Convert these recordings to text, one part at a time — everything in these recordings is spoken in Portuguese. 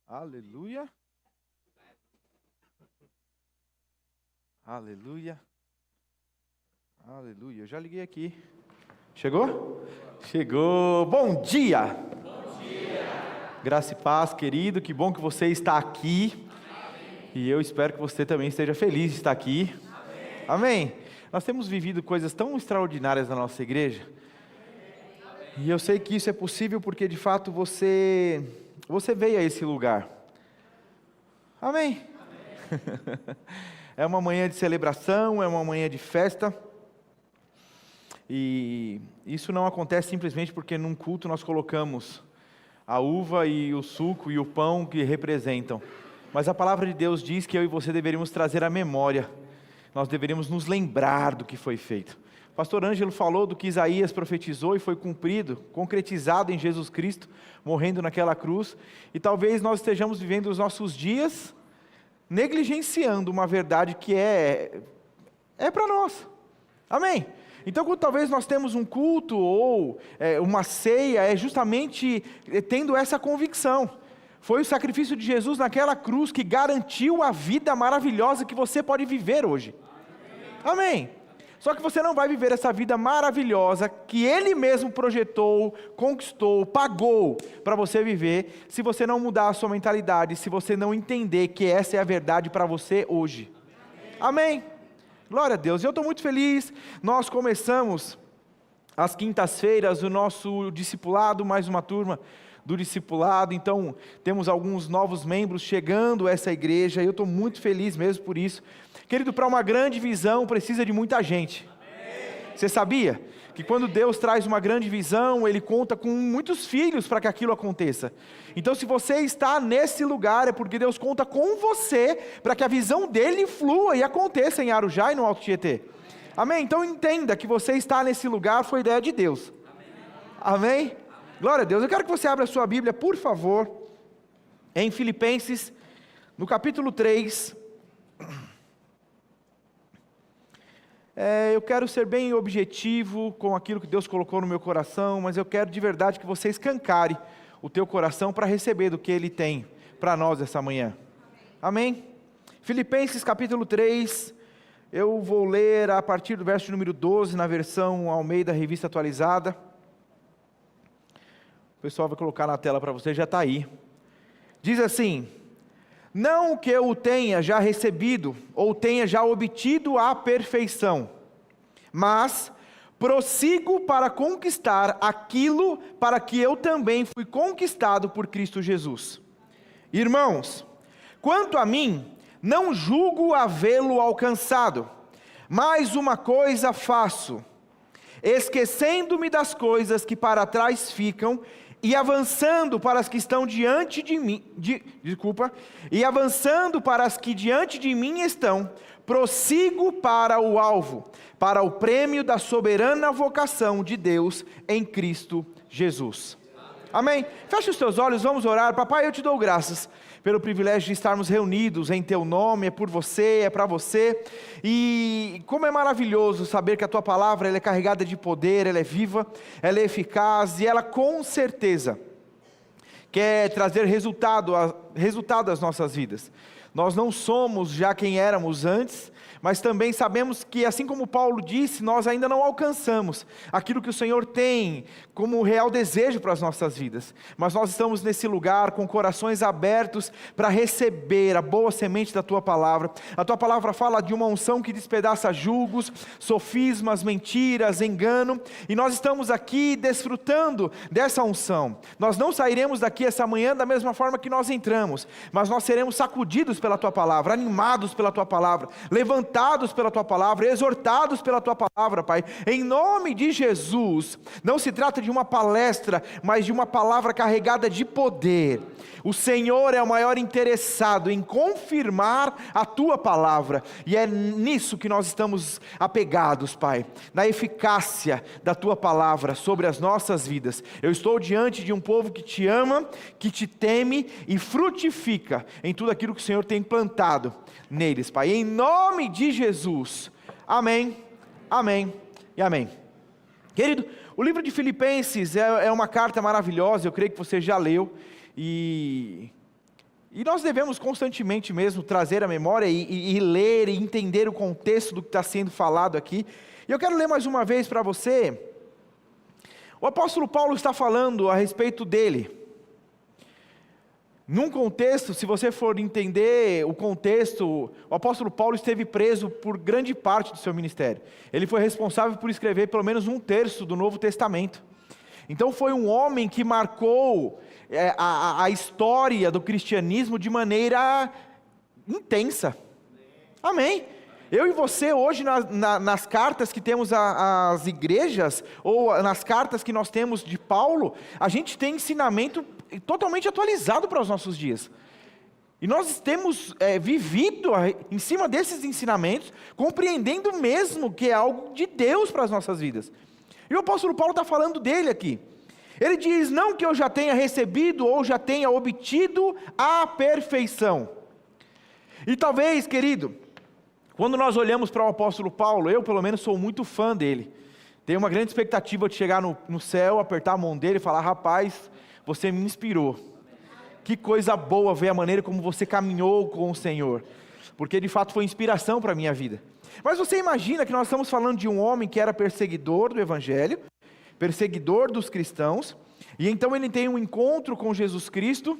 Aleluia. Aleluia. Aleluia. Eu já liguei aqui. Chegou? Chegou. Bom dia. Bom dia. Graça e paz, querido. Que bom que você está aqui. Amém. E eu espero que você também esteja feliz de estar aqui. Amém. Amém. Nós temos vivido coisas tão extraordinárias na nossa igreja. Amém. E eu sei que isso é possível porque de fato você veio a esse lugar. Amém. Amém. É uma manhã de celebração, é uma manhã de festa. E isso não acontece simplesmente porque num culto nós colocamos a uva e o suco e o pão que representam. Mas a palavra de Deus diz que eu e você deveríamos trazer a memória. Nós deveríamos nos lembrar do que foi feito. O pastor Ângelo falou do que Isaías profetizou e foi cumprido, concretizado em Jesus Cristo, morrendo naquela cruz. E talvez nós estejamos vivendo os nossos dias negligenciando uma verdade que é para nós. Amém? Então, quando talvez nós temos um culto ou uma ceia, é justamente tendo essa convicção. Foi o sacrifício de Jesus naquela cruz que garantiu a vida maravilhosa que você pode viver hoje. Amém? Só que você não vai viver essa vida maravilhosa que Ele mesmo projetou, conquistou, pagou para você viver, se você não mudar a sua mentalidade, se você não entender que essa é a verdade para você hoje. Amém? Glória a Deus. Eu estou muito feliz. Nós começamos às quintas-feiras o nosso discipulado, mais uma turma do discipulado. Então temos alguns novos membros chegando a essa igreja. Eu estou muito feliz mesmo por isso. Querido, para uma grande visão precisa de muita gente. Amém. Você sabia que quando Deus traz uma grande visão, Ele conta com muitos filhos para que aquilo aconteça? Então se você está nesse lugar, é porque Deus conta com você, para que a visão dEle flua e aconteça em Arujá e no Alto Tietê. Amém? Então entenda que você está nesse lugar, foi ideia de Deus. Amém? Amém? Glória a Deus. Eu quero que você abra a sua Bíblia, por favor, em Filipenses, no capítulo 3. Eu quero ser bem objetivo com aquilo que Deus colocou no meu coração, mas eu quero de verdade que você escancare o teu coração para receber do que Ele tem para nós essa manhã. Amém? Filipenses capítulo 3, eu vou ler a partir do verso número 12, na versão Almeida Revista Atualizada. O pessoal vai colocar na tela para você, já está aí. Diz assim: não que eu o tenha já recebido, ou tenha já obtido a perfeição, mas prossigo para conquistar aquilo para que eu também fui conquistado por Cristo Jesus. Irmãos, quanto a mim, não julgo havê-lo alcançado, mas uma coisa faço, esquecendo-me das coisas que para trás ficam, e avançando para as que estão diante de mim, e avançando para as que diante de mim estão, prossigo para o alvo, para o prêmio da soberana vocação de Deus em Cristo Jesus. Amém? Feche os teus olhos, vamos orar. Papai, eu te dou graças pelo privilégio de estarmos reunidos em Teu nome, é por você, é para você, e como é maravilhoso saber que a Tua palavra ela é carregada de poder, ela é viva, ela é eficaz, e ela com certeza quer trazer resultado às nossas vidas. Nós não somos já quem éramos antes, mas também sabemos que, assim como Paulo disse, nós ainda não alcançamos aquilo que o Senhor tem como real desejo para as nossas vidas. Mas nós estamos nesse lugar com corações abertos para receber a boa semente da Tua palavra. A Tua palavra fala de uma unção que despedaça julgos, sofismas, mentiras, engano, e nós estamos aqui desfrutando dessa unção. Nós não sairemos daqui essa manhã da mesma forma que nós entramos, mas nós seremos sacudidos pela Tua palavra, animados pela Tua palavra, levantados pela Tua palavra, exortados pela Tua palavra, Pai, em nome de Jesus. Não se trata de uma palestra, mas de uma palavra carregada de poder. O Senhor é o maior interessado em confirmar a Tua palavra, e é nisso que nós estamos apegados, Pai, na eficácia da Tua palavra sobre as nossas vidas. Eu estou diante de um povo que Te ama, que Te teme e frutifica em tudo aquilo que o Senhor tem plantado neles, Pai, em nome de Jesus. Amém, amém e amém. Querido, o livro de Filipenses é uma carta maravilhosa, eu creio que você já leu, e E nós devemos constantemente mesmo trazer a memória e ler e entender o contexto do que está sendo falado aqui. E eu quero ler mais uma vez para você. O apóstolo Paulo está falando a respeito dele. Num contexto, se você for entender o contexto, o apóstolo Paulo esteve preso por grande parte do seu ministério. Ele foi responsável por escrever pelo menos 1/3 do Novo Testamento. Então foi um homem que marcou a história do cristianismo de maneira intensa. Amém? Eu e você hoje nas cartas que temos às igrejas, ou nas cartas que nós temos de Paulo, a gente tem ensinamento totalmente atualizado para os nossos dias. E nós temos vivido em cima desses ensinamentos, compreendendo mesmo que é algo de Deus para as nossas vidas. E o apóstolo Paulo está falando dele aqui. Ele diz, não que eu já tenha recebido ou já tenha obtido a perfeição. E talvez, querido, quando nós olhamos para o apóstolo Paulo, eu pelo menos sou muito fã dele. Tenho uma grande expectativa de chegar no céu, apertar a mão dele e falar, rapaz, você me inspirou. Que coisa boa ver a maneira como você caminhou com o Senhor. Porque de fato foi inspiração para a minha vida. Mas você imagina que nós estamos falando de um homem que era perseguidor do Evangelho, perseguidor dos cristãos, e então ele tem um encontro com Jesus Cristo,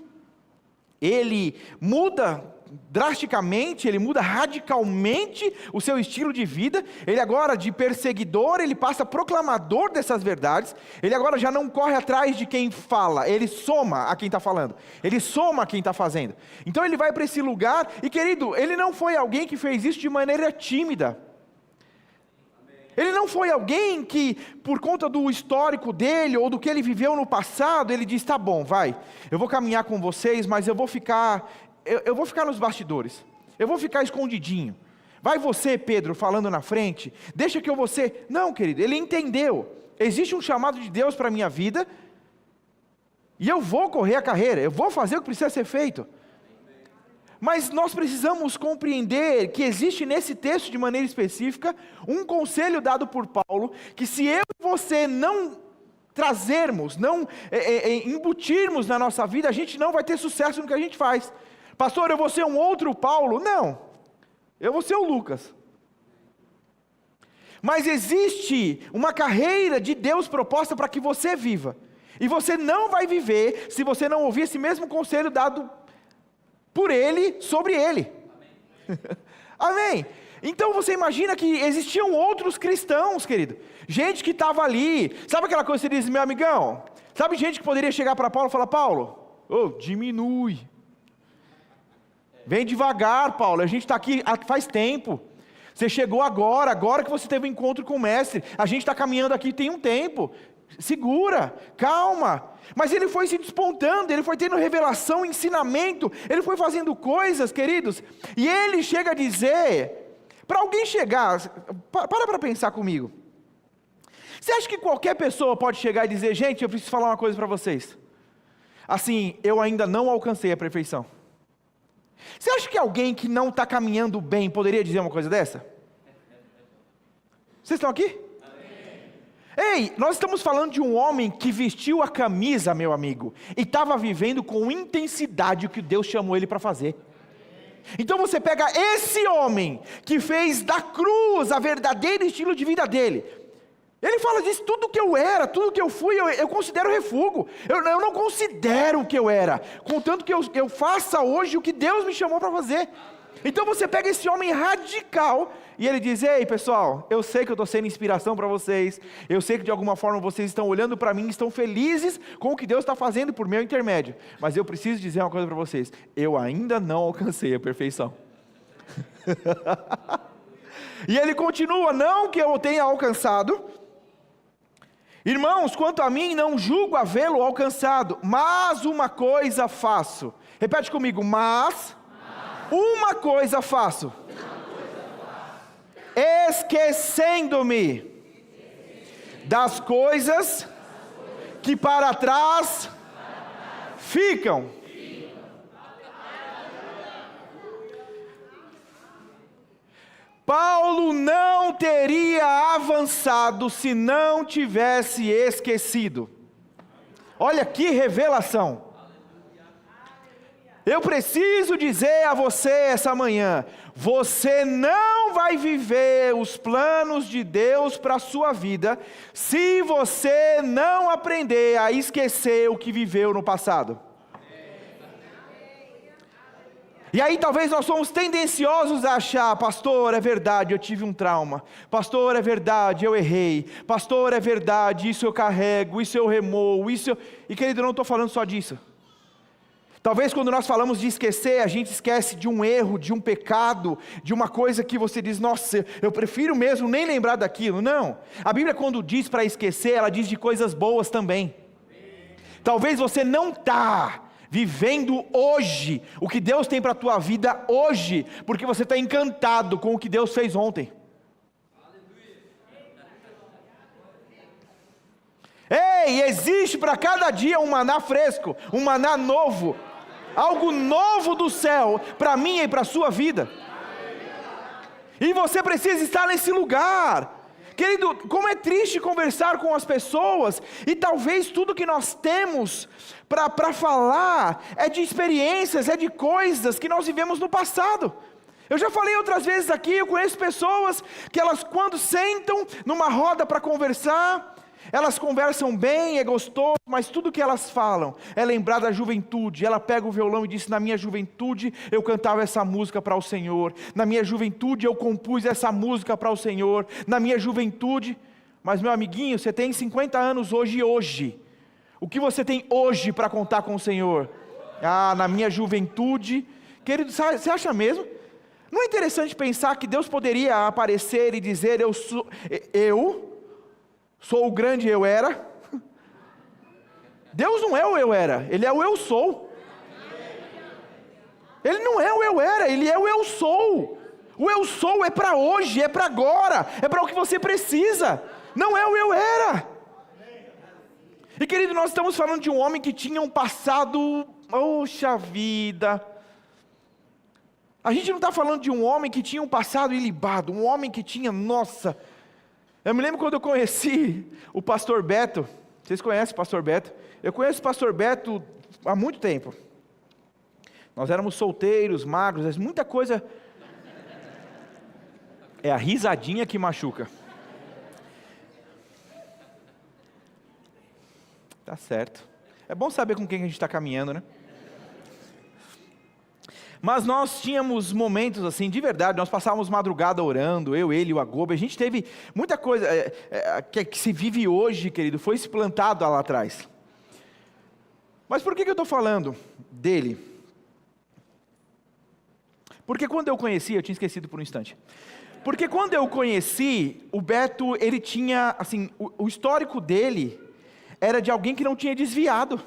ele muda drasticamente, ele muda radicalmente o seu estilo de vida. Ele agora de perseguidor, ele passa a proclamador dessas verdades. Ele agora já não corre atrás de quem fala, ele soma a quem está falando, ele soma a quem está fazendo. Então ele vai para esse lugar, e querido, ele não foi alguém que fez isso de maneira tímida. Ele não foi alguém que, por conta do histórico dele, ou do que ele viveu no passado, ele disse, tá bom, vai, eu vou caminhar com vocês, mas eu vou ficar nos bastidores, eu vou ficar escondidinho. Vai você, Pedro, falando na frente, deixa que eu vou ser... Não, querido, ele entendeu, existe um chamado de Deus para a minha vida, e eu vou correr a carreira, eu vou fazer o que precisa ser feito. Mas nós precisamos compreender que existe nesse texto de maneira específica um conselho dado por Paulo, que se eu e você não trazermos, não embutirmos na nossa vida, a gente não vai ter sucesso no que a gente faz. Pastor, eu vou ser um outro Paulo? Não, eu vou ser o Lucas. Mas existe uma carreira de Deus proposta para que você viva, e você não vai viver se você não ouvir esse mesmo conselho dado por ele, sobre ele. Amém. Então você imagina que existiam outros cristãos, querido, gente que estava ali, sabe aquela coisa que você diz, meu amigão, sabe gente que poderia chegar para Paulo e falar, Paulo, diminui, vem devagar, Paulo, a gente está aqui faz tempo, você chegou agora que você teve um encontro com o mestre, a gente está caminhando aqui tem um tempo, segura, calma. Mas ele foi se despontando, ele foi tendo revelação, ensinamento, ele foi fazendo coisas, queridos, e ele chega a dizer, para alguém chegar, para pensar comigo, você acha que qualquer pessoa pode chegar e dizer, gente, eu preciso falar uma coisa para vocês, assim, eu ainda não alcancei a perfeição? Você acha que alguém que não está caminhando bem poderia dizer uma coisa dessa? Vocês estão aqui? Ei, nós estamos falando de um homem que vestiu a camisa, meu amigo, e estava vivendo com intensidade o que Deus chamou ele para fazer. Então você pega esse homem, que fez da cruz a verdadeiro estilo de vida dele, ele fala disso, tudo que eu era, tudo que eu fui, eu considero refúgio, eu não considero o que eu era, contanto que eu faça hoje o que Deus me chamou para fazer. Então você pega esse homem radical, e ele diz, ei pessoal, eu sei que eu estou sendo inspiração para vocês, eu sei que de alguma forma vocês estão olhando para mim, estão felizes com o que Deus está fazendo por meu intermédio, mas eu preciso dizer uma coisa para vocês, eu ainda não alcancei a perfeição. E ele continua, não que eu tenha alcançado, irmãos, quanto a mim não julgo havê-lo alcançado, mas uma coisa faço, repete comigo, mas uma coisa faço, esquecendo-me das coisas que para trás ficam. Paulo não teria avançado se não tivesse esquecido. Olha que revelação. Eu preciso dizer a você essa manhã: você não vai viver os planos de Deus para a sua vida, se você não aprender a esquecer o que viveu no passado. E aí talvez nós somos tendenciosos a achar: pastor, é verdade, eu tive um trauma. Pastor, é verdade, eu errei. Pastor, é verdade, isso eu carrego, isso eu remoo, isso eu... E querido, eu não estou falando só disso. Talvez quando nós falamos de esquecer, a gente esquece de um erro, de um pecado, de uma coisa que você diz: nossa, eu prefiro mesmo nem lembrar daquilo. Não, a Bíblia quando diz para esquecer, ela diz de coisas boas também. Talvez você não está vivendo hoje o que Deus tem para a tua vida hoje, porque você está encantado com o que Deus fez ontem. Ei, existe para cada dia um maná fresco, um maná novo, algo novo do céu para mim e para a sua vida. E você precisa estar nesse lugar. Querido, como é triste conversar com as pessoas, e talvez tudo que nós temos para falar é de experiências, é de coisas que nós vivemos no passado. Eu já falei outras vezes aqui, eu conheço pessoas que elas quando sentam numa roda para conversar, elas conversam bem, é gostoso, mas tudo que elas falam é lembrar da juventude. Ela pega o violão e diz: na minha juventude eu cantava essa música para o Senhor, na minha juventude eu compus essa música para o Senhor, na minha juventude. Mas meu amiguinho, você tem 50 anos hoje, o que você tem hoje para contar com o Senhor? Ah, na minha juventude. Querido, você acha mesmo? Não é interessante pensar que Deus poderia aparecer e dizer: eu sou o grande eu era? Deus não é o eu era, Ele é o eu sou. Ele não é o eu era, Ele é o eu sou. O eu sou é para hoje, é para agora, é para o que você precisa, não é o eu era. E querido, nós estamos falando de um homem que tinha um passado, poxa vida. A gente não está falando de um homem que tinha um passado ilibado, um homem que tinha, nossa... Eu me lembro quando eu conheci o pastor Beto. Vocês conhecem o pastor Beto? Eu conheço o pastor Beto há muito tempo. Nós éramos solteiros, magros, muita coisa. É a risadinha que machuca. Tá certo. É bom saber com quem a gente está caminhando, né? Mas nós tínhamos momentos assim, de verdade, nós passávamos madrugada orando, eu, ele, o Agobe, a gente teve muita coisa que se vive hoje, querido, foi se plantado lá atrás. Mas por que eu estou falando dele? Porque quando eu conheci, eu tinha esquecido por um instante, porque quando eu conheci, o Beto, ele tinha, assim, o histórico dele era de alguém que não tinha desviado.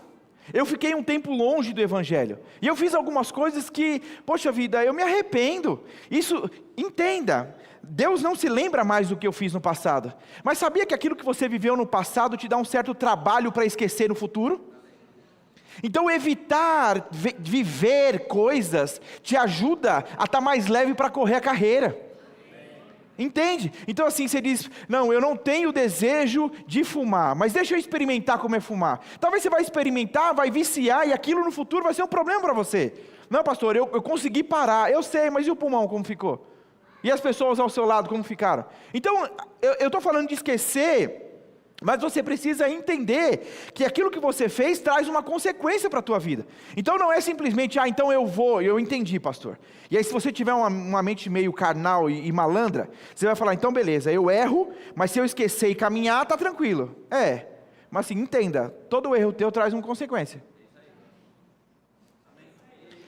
Eu fiquei um tempo longe do Evangelho, e eu fiz algumas coisas que, poxa vida, eu me arrependo. Isso, entenda, Deus não se lembra mais do que eu fiz no passado, mas sabia que aquilo que você viveu no passado te dá um certo trabalho para esquecer no futuro? Então evitar viver coisas te ajuda a estar mais leve para correr a carreira. Entende? Então assim você diz: não, eu não tenho desejo de fumar, mas deixa eu experimentar como é fumar. Talvez você vai experimentar, vai viciar, e aquilo no futuro vai ser um problema para você. Não, pastor, eu consegui parar, eu sei, mas e o pulmão como ficou? E as pessoas ao seu lado como ficaram? Então, eu estou falando de esquecer, mas você precisa entender que aquilo que você fez traz uma consequência para a tua vida. Então não é simplesmente: então eu entendi, pastor. E aí se você tiver uma mente meio carnal e malandra, você vai falar: então beleza, eu erro, mas se eu esquecer e caminhar, está tranquilo. Mas assim, entenda, todo erro teu traz uma consequência.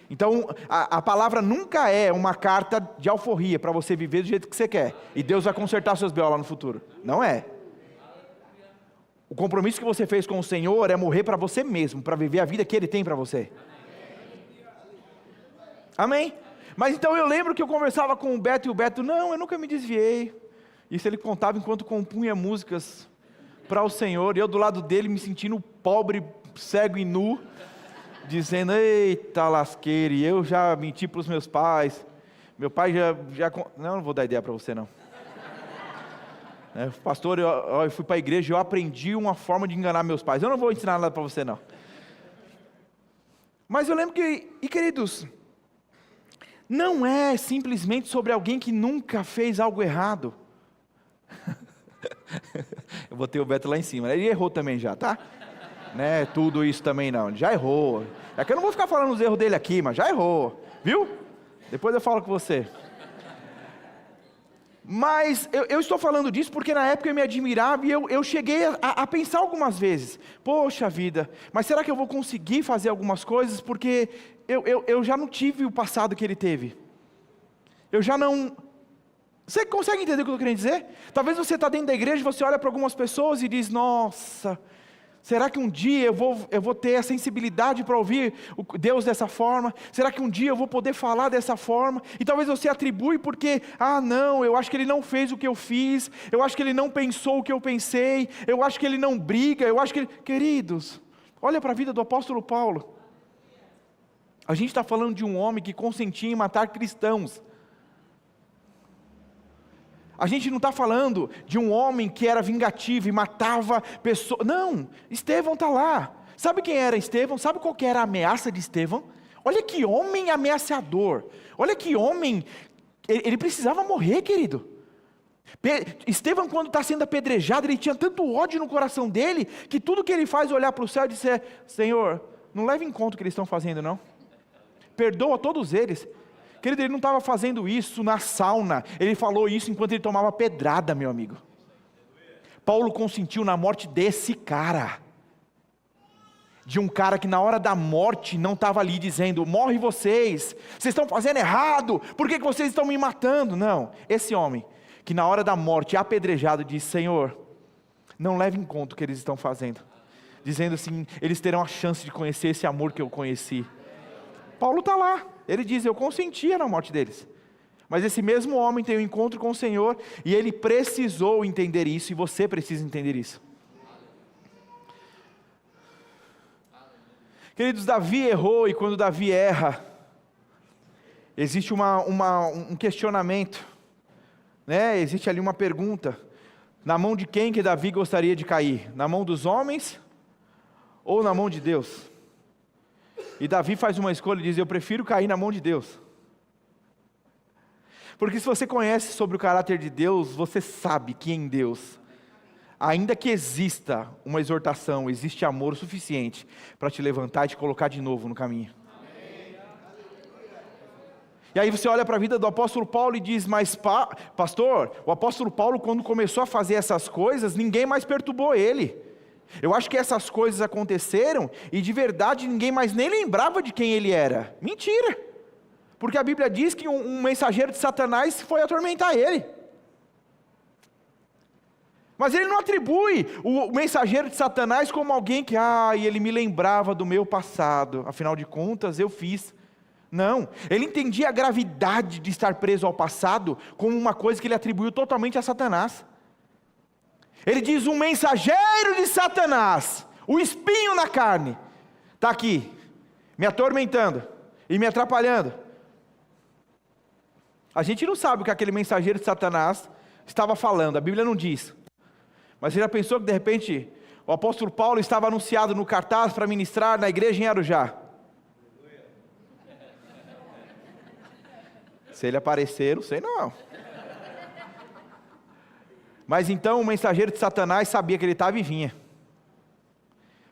Então a palavra nunca é uma carta de alforria para você viver do jeito que você quer, e Deus vai consertar seus B.O. lá no futuro. Não é. O compromisso que você fez com o Senhor é morrer para você mesmo, para viver a vida que Ele tem para você. Amém? Mas então eu lembro que eu conversava com o Beto, e o Beto: não, eu nunca me desviei. Isso ele contava enquanto compunha músicas para o Senhor, e eu do lado dele me sentindo pobre, cego e nu, dizendo: eita lasqueira, e eu já menti para os meus pais. Meu pai já... Não vou dar ideia para você não. Pastor, eu fui para a igreja e eu aprendi uma forma de enganar meus pais. Eu não vou ensinar nada para você não. Mas eu lembro que, e queridos, não é simplesmente sobre alguém que nunca fez algo errado. Eu botei o Beto lá em cima, ele errou também já, tá? Não é tudo isso também não, ele já errou. É que eu não vou ficar falando os erros dele aqui, mas já errou, viu? Depois eu falo com você. Mas eu estou falando disso porque na época eu me admirava e eu cheguei a pensar algumas vezes, poxa vida, mas será que eu vou conseguir fazer algumas coisas? Porque eu já não tive o passado que ele teve. Eu já não... Você consegue entender o que eu estou querendo dizer? Talvez você está dentro da igreja e você olha para algumas pessoas e diz, nossa... Será que um dia eu vou ter a sensibilidade para ouvir Deus dessa forma? Será que um dia eu vou poder falar dessa forma? E talvez você atribui porque, não, eu acho que ele não fez o que eu fiz, eu acho que ele não pensou o que eu pensei, eu acho que ele não briga, eu acho que ele... Queridos, olha para a vida do apóstolo Paulo. A gente está falando de um homem que consentia em matar cristãos. A gente não está falando de um homem que era vingativo e matava pessoas. Não, Estevão está lá. Sabe quem era Estevão? Sabe qual que era a ameaça de Estevão? Olha que homem ameaçador. Olha que homem. Ele precisava morrer, querido. Estevão, quando está sendo apedrejado, ele tinha tanto ódio no coração dele, que tudo que ele faz é olhar para o céu e dizer, Senhor, não leve em conta o que eles estão fazendo não. Perdoa todos eles. Querido, ele não estava fazendo isso na sauna, ele falou isso enquanto ele tomava pedrada, meu amigo. Paulo consentiu na morte desse cara, de um cara que na hora da morte não estava ali dizendo, morre vocês estão fazendo errado, por que vocês estão me matando? Não, esse homem, que na hora da morte, apedrejado, disse, Senhor, não leve em conta o que eles estão fazendo, dizendo assim, eles terão a chance de conhecer esse amor que eu conheci. Paulo está lá. Ele diz, eu consentia na morte deles. Mas esse mesmo homem tem um encontro com o Senhor, e ele precisou entender isso, e você precisa entender isso. Queridos, Davi errou, e quando Davi erra, existe um questionamento, né? Existe ali uma pergunta, na mão de quem que Davi gostaria de cair? Na mão dos homens, ou na mão de Deus? E Davi faz uma escolha e diz, eu prefiro cair na mão de Deus. Porque se você conhece sobre o caráter de Deus, você sabe que em Deus, ainda que exista uma exortação, existe amor suficiente para te levantar e te colocar de novo no caminho. E aí você olha para a vida do apóstolo Paulo e diz, mas pastor, o apóstolo Paulo quando começou a fazer essas coisas, ninguém mais perturbou ele. Eu acho que essas coisas aconteceram e de verdade ninguém mais nem lembrava de quem ele era. Mentira! Porque a Bíblia diz que um mensageiro de Satanás foi atormentar ele. Mas ele não atribui o mensageiro de Satanás como alguém que, ele me lembrava do meu passado, afinal de contas eu fiz. Não, ele entendia a gravidade de estar preso ao passado como uma coisa que ele atribuiu totalmente a Satanás. Ele diz, um mensageiro de Satanás, o espinho na carne, está aqui, me atormentando e me atrapalhando. A gente não sabe o que aquele mensageiro de Satanás estava falando, a Bíblia não diz. Mas você já pensou que de repente o apóstolo Paulo estava anunciado no cartaz para ministrar na igreja em Arujá? Se ele aparecer, não sei não. Mas então o mensageiro de Satanás sabia que ele estava e vinha.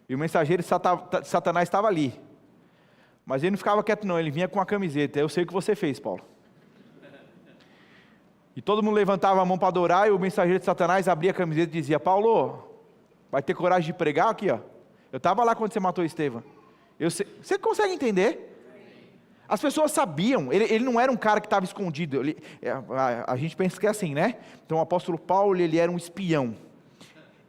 E o mensageiro de Satanás estava ali. Mas ele não ficava quieto não, ele vinha com a camiseta. Eu sei o que você fez, Paulo. E todo mundo levantava a mão para adorar, e o mensageiro de Satanás abria a camiseta e dizia, Paulo, vai ter coragem de pregar aqui, ó. Eu estava lá quando você matou Estevão. Você consegue entender? As pessoas sabiam, ele não era um cara que estava escondido, a gente pensa que é assim, né? Então o apóstolo Paulo, ele era um espião,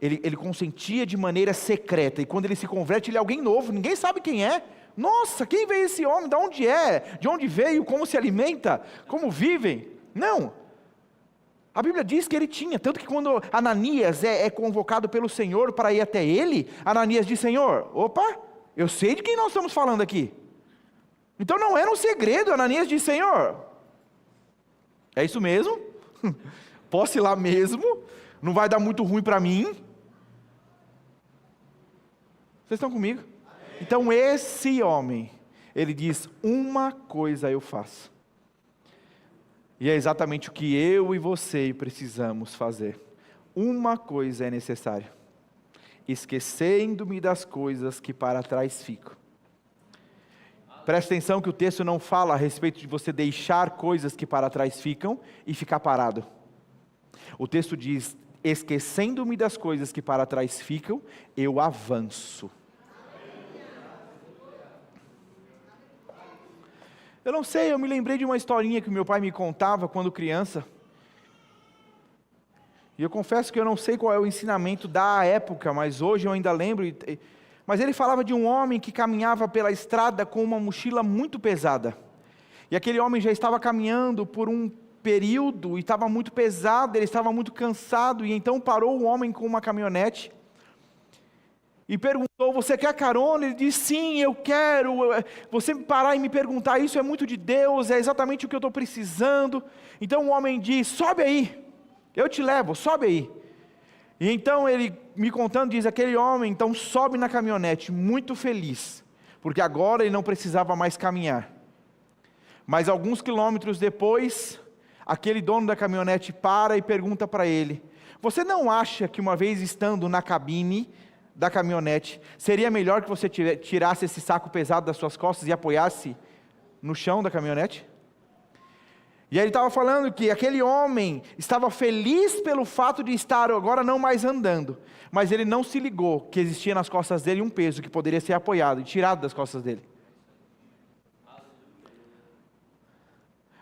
ele consentia de maneira secreta, e quando ele se converte, ele é alguém novo, ninguém sabe quem é. Nossa, quem veio esse homem, de onde é, de onde veio, como se alimenta, como vivem? Não, a Bíblia diz que ele tinha, tanto que quando Ananias é convocado pelo Senhor para ir até ele, Ananias diz, Senhor, opa, eu sei de quem nós estamos falando aqui. Então não era um segredo, Ananias disse, Senhor, é isso mesmo? Posso ir lá mesmo? Não vai dar muito ruim para mim? Vocês estão comigo? Então esse homem Ele diz: uma coisa eu faço. E é exatamente o que eu e você precisamos fazer. Uma coisa é necessária: esquecendo-me das coisas que para trás ficam. Presta atenção que o texto não fala a respeito de você deixar coisas que para trás ficam e ficar parado. O texto diz: esquecendo-me das coisas que para trás ficam, eu avanço. Eu não sei, eu me lembrei de uma historinha que meu pai me contava quando criança. E eu confesso que eu não sei qual é o ensinamento da época, mas hoje eu ainda lembro. Mas ele falava de um homem que caminhava pela estrada com uma mochila muito pesada. E aquele homem já estava caminhando por um período e estava muito pesado, ele estava muito cansado. E então parou o homem com uma caminhonete e perguntou: você quer carona? Ele disse: sim, eu quero. Você parar e me perguntar isso é muito de Deus, é exatamente o que eu estou precisando. Então o homem diz: sobe aí, eu te levo, sobe aí. E então ele me contando, diz: aquele homem então sobe na caminhonete muito feliz, porque agora ele não precisava mais caminhar. Mas alguns quilômetros depois, aquele dono da caminhonete para e pergunta para ele: você não acha que uma vez estando na cabine da caminhonete, seria melhor que você tirasse esse saco pesado das suas costas e apoiasse no chão da caminhonete? E aí ele estava falando que aquele homem estava feliz pelo fato de estar agora não mais andando, mas ele não se ligou que existia nas costas dele um peso que poderia ser apoiado e tirado das costas dele.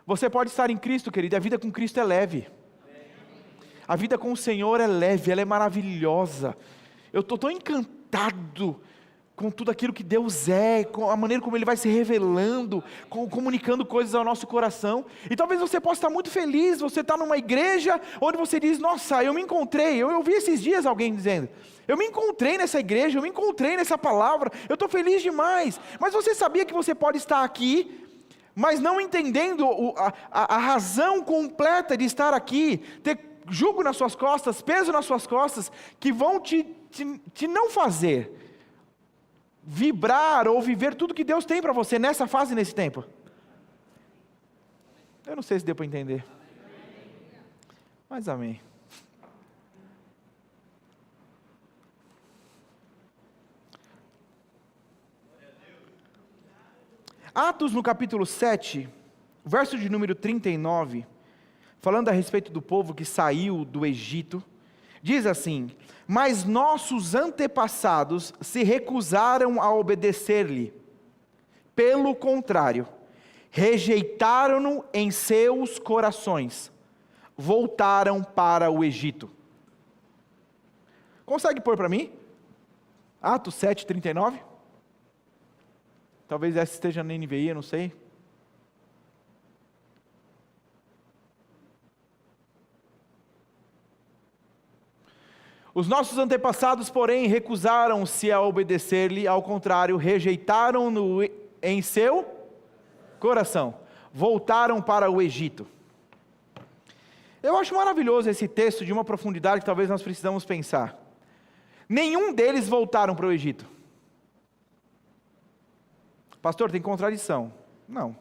Você pode estar em Cristo, querido, a vida com Cristo é leve. A vida com o Senhor é leve, ela é maravilhosa. Eu estou tão encantado com tudo aquilo que Deus é, com a maneira como Ele vai se revelando, comunicando coisas ao nosso coração. E talvez você possa estar muito feliz, você está numa igreja onde você diz: nossa, eu me encontrei. Eu ouvi esses dias alguém dizendo: eu me encontrei nessa igreja, eu me encontrei nessa palavra, eu estou feliz demais. Mas você sabia que você pode estar aqui, mas não entendendo a razão completa de estar aqui, ter jugo nas suas costas, peso nas suas costas, que vão te não fazer vibrar ou viver tudo que Deus tem para você nessa fase, nesse tempo? Eu não sei se deu para entender, mas amém. Atos no capítulo 7, verso de número 39, falando a respeito do povo que saiu do Egito, diz assim: mas nossos antepassados se recusaram a obedecer-lhe. Pelo contrário, rejeitaram-no em seus corações, voltaram para o Egito. Consegue pôr para mim? Atos 7, 39? Talvez essa esteja na NVI, eu não sei. Os nossos antepassados, porém, recusaram-se a obedecer-lhe, ao contrário, rejeitaram-no em seu coração, voltaram para o Egito. Eu acho maravilhoso esse texto, de uma profundidade que talvez nós precisamos pensar. Nenhum deles voltaram para o Egito. Pastor, tem contradição. Não.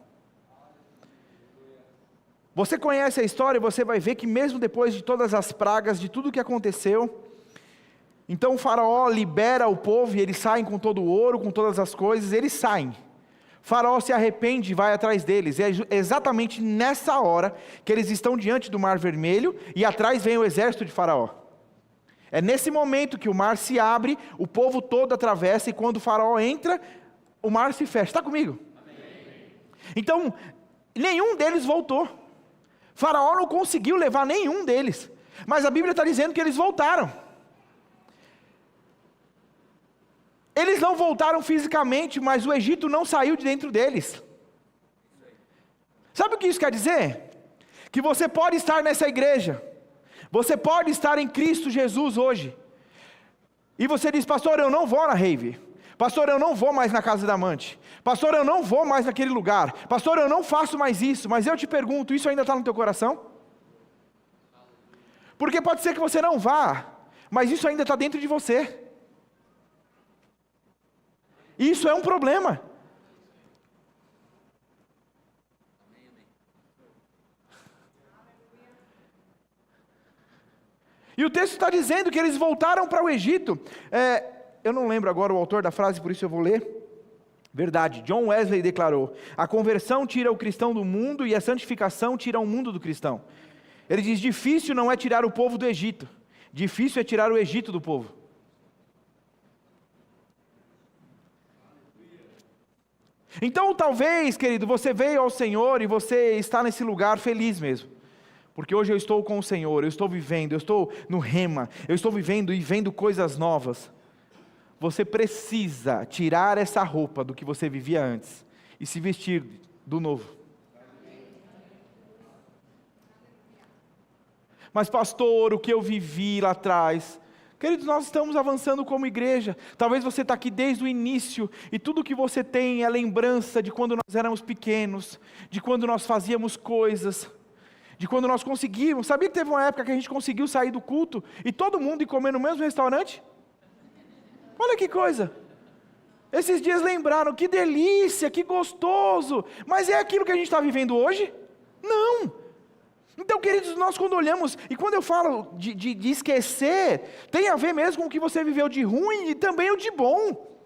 Você conhece a história e você vai ver que mesmo depois de todas as pragas, de tudo o que aconteceu, então o faraó libera o povo e eles saem com todo o ouro, com todas as coisas, eles saem. Faraó se arrepende e vai atrás deles. É exatamente nessa hora que eles estão diante do Mar Vermelho e atrás vem o exército de Faraó. É nesse momento que o mar se abre, o povo todo atravessa e quando o Faraó entra, o mar se fecha. Está comigo? Amém. Então, nenhum deles voltou. Faraó não conseguiu levar nenhum deles. Mas a Bíblia está dizendo que eles voltaram. Eles não voltaram fisicamente, mas o Egito não saiu de dentro deles. Sabe o que isso quer dizer? Que você pode estar nessa igreja, você pode estar em Cristo Jesus hoje, e você diz: pastor, eu não vou na rave, pastor, eu não vou mais na casa da amante, pastor, eu não vou mais naquele lugar, pastor, eu não faço mais isso. Mas eu te pergunto, isso ainda está no teu coração? Porque pode ser que você não vá, mas isso ainda está dentro de você. Isso é um problema. E o texto está dizendo que eles voltaram para o Egito. Eu não lembro agora o autor da frase, por isso eu vou ler. Verdade, John Wesley declarou: a conversão tira o cristão do mundo e a santificação tira o mundo do cristão. Ele diz: difícil não é tirar o povo do Egito, difícil é tirar o Egito do povo. Então talvez, querido, você veio ao Senhor e você está nesse lugar feliz mesmo, porque hoje eu estou com o Senhor, eu estou vivendo, eu estou no rema, eu estou vivendo e vendo coisas novas. Você precisa tirar essa roupa do que você vivia antes e se vestir do novo. Mas pastor, o que eu vivi lá atrás? Queridos, nós estamos avançando como igreja. Talvez você está aqui desde o início e tudo que você tem é lembrança de quando nós éramos pequenos, de quando nós fazíamos coisas, de quando nós conseguimos. Sabia que teve uma época que a gente conseguiu sair do culto e todo mundo ir comer no mesmo restaurante? Olha que coisa. Esses dias lembraram, que delícia, que gostoso. Mas é aquilo que a gente está vivendo hoje? Não. Então, queridos, nós quando olhamos, e quando eu falo de esquecer, tem a ver mesmo com o que você viveu de ruim e também o de bom.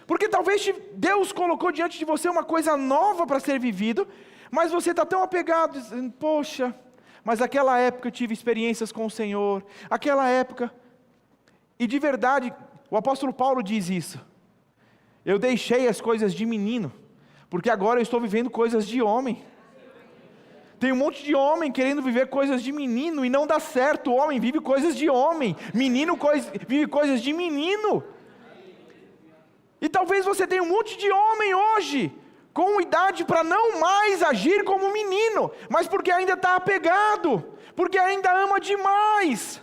Porque talvez Deus colocou diante de você uma coisa nova para ser vivido, mas você está tão apegado, dizendo: poxa, mas aquela época eu tive experiências com o Senhor, aquela época. E de verdade, o apóstolo Paulo diz isso: eu deixei as coisas de menino, porque agora eu estou vivendo coisas de homem. Tem um monte de homem querendo viver coisas de menino e não dá certo. O homem vive coisas de homem, menino vive coisas de menino. E talvez você tenha um monte de homem hoje com idade para não mais agir como menino, mas porque ainda está apegado, porque ainda ama demais.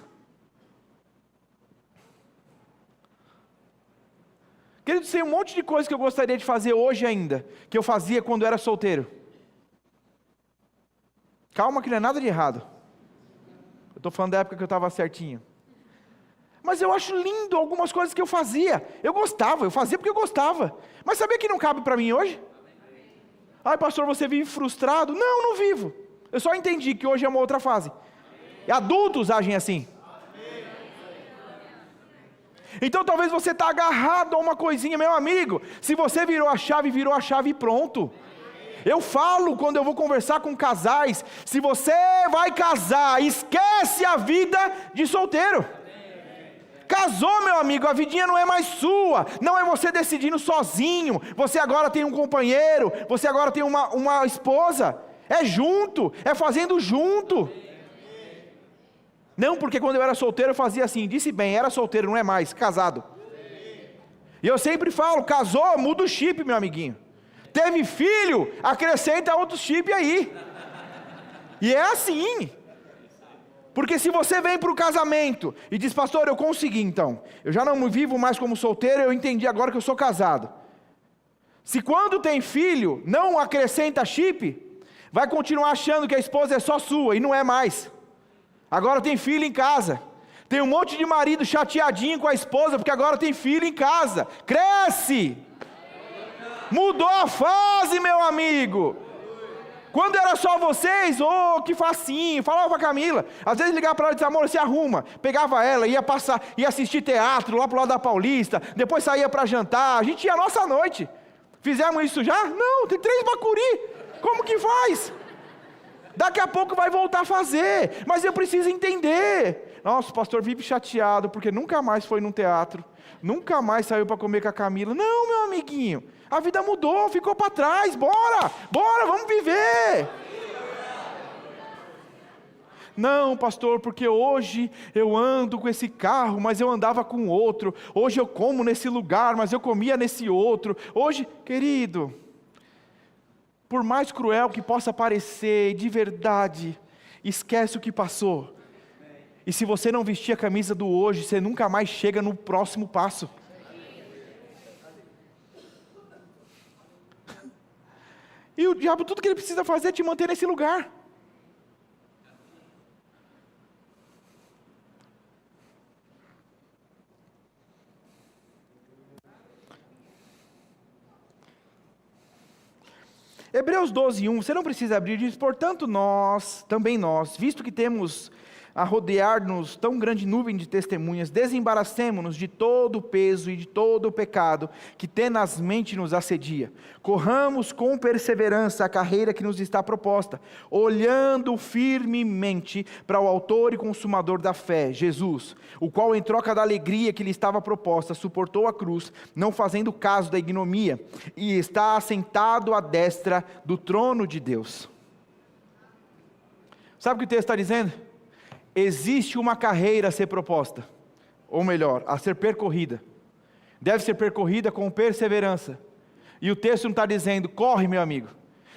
Queridos, tem um monte de coisa que eu gostaria de fazer hoje ainda, que eu fazia quando era solteiro. Calma que não é nada de errado. Eu estou falando da época que eu estava certinho. Mas eu acho lindo algumas coisas que eu fazia. Eu fazia porque eu gostava. Mas sabia que não cabe para mim hoje? Ai, pastor, você vive frustrado? Não, não vivo. Eu só entendi que hoje é uma outra fase. E adultos agem assim. Então talvez você está agarrado a uma coisinha, meu amigo. Se você virou a chave e pronto. Eu falo quando eu vou conversar com casais: se você vai casar, esquece a vida de solteiro. Casou, meu amigo, a vidinha não é mais sua, não é você decidindo sozinho, você agora tem um companheiro, você agora tem uma esposa, é junto, é fazendo junto. Não, porque quando eu era solteiro eu fazia assim, disse bem, era solteiro, não é mais, casado. E eu sempre falo: casou, muda o chip, meu amiguinho. Teve filho, acrescenta outro chip aí. E é assim. Porque se você vem para o casamento e diz: pastor, eu consegui então, eu já não vivo mais como solteiro, eu entendi agora que eu sou casado. Se quando tem filho, não acrescenta chip, vai continuar achando que a esposa é só sua, e não é mais. Agora tem filho em casa. Tem um monte de marido chateadinho com a esposa, porque agora tem filho em casa. Cresce! Mudou a fase, meu amigo. Quando era só vocês, oh, que facinho. Falava pra Camila, às vezes ligava para ela e dizia: amor, se arruma. Pegava ela, ia assistir teatro lá pro lado da Paulista, depois saía para jantar. A gente ia a nossa noite. Fizemos isso já? Não, tem 3 bacuri. Como que faz? Daqui a pouco vai voltar a fazer, mas eu preciso entender. Nossa, o pastor vive chateado porque nunca mais foi num teatro, nunca mais saiu para comer com a Camila. Não, meu amiguinho, a vida mudou, ficou para trás. Bora, vamos viver. Não, pastor, porque hoje eu ando com esse carro, mas eu andava com outro. Hoje eu como nesse lugar, mas eu comia nesse outro. Hoje, querido, por mais cruel que possa parecer, de verdade, esquece o que passou. E se você não vestir a camisa do hoje, você nunca mais chega no próximo passo. E o diabo, tudo que ele precisa fazer é te manter nesse lugar. Hebreus 12:1, você não precisa abrir, diz: portanto também nós, visto que temos a rodear-nos tão grande nuvem de testemunhas, desembaracemo-nos de todo o peso e de todo o pecado que tenazmente nos assedia. Corramos com perseverança a carreira que nos está proposta, olhando firmemente para o autor e consumador da fé, Jesus, o qual em troca da alegria que lhe estava proposta, suportou a cruz, não fazendo caso da ignomia, e está assentado à destra do trono de Deus. Sabe o que o texto está dizendo? Existe uma carreira a ser proposta, ou melhor, a ser percorrida. Deve ser percorrida com perseverança. E o texto não está dizendo, corre meu amigo.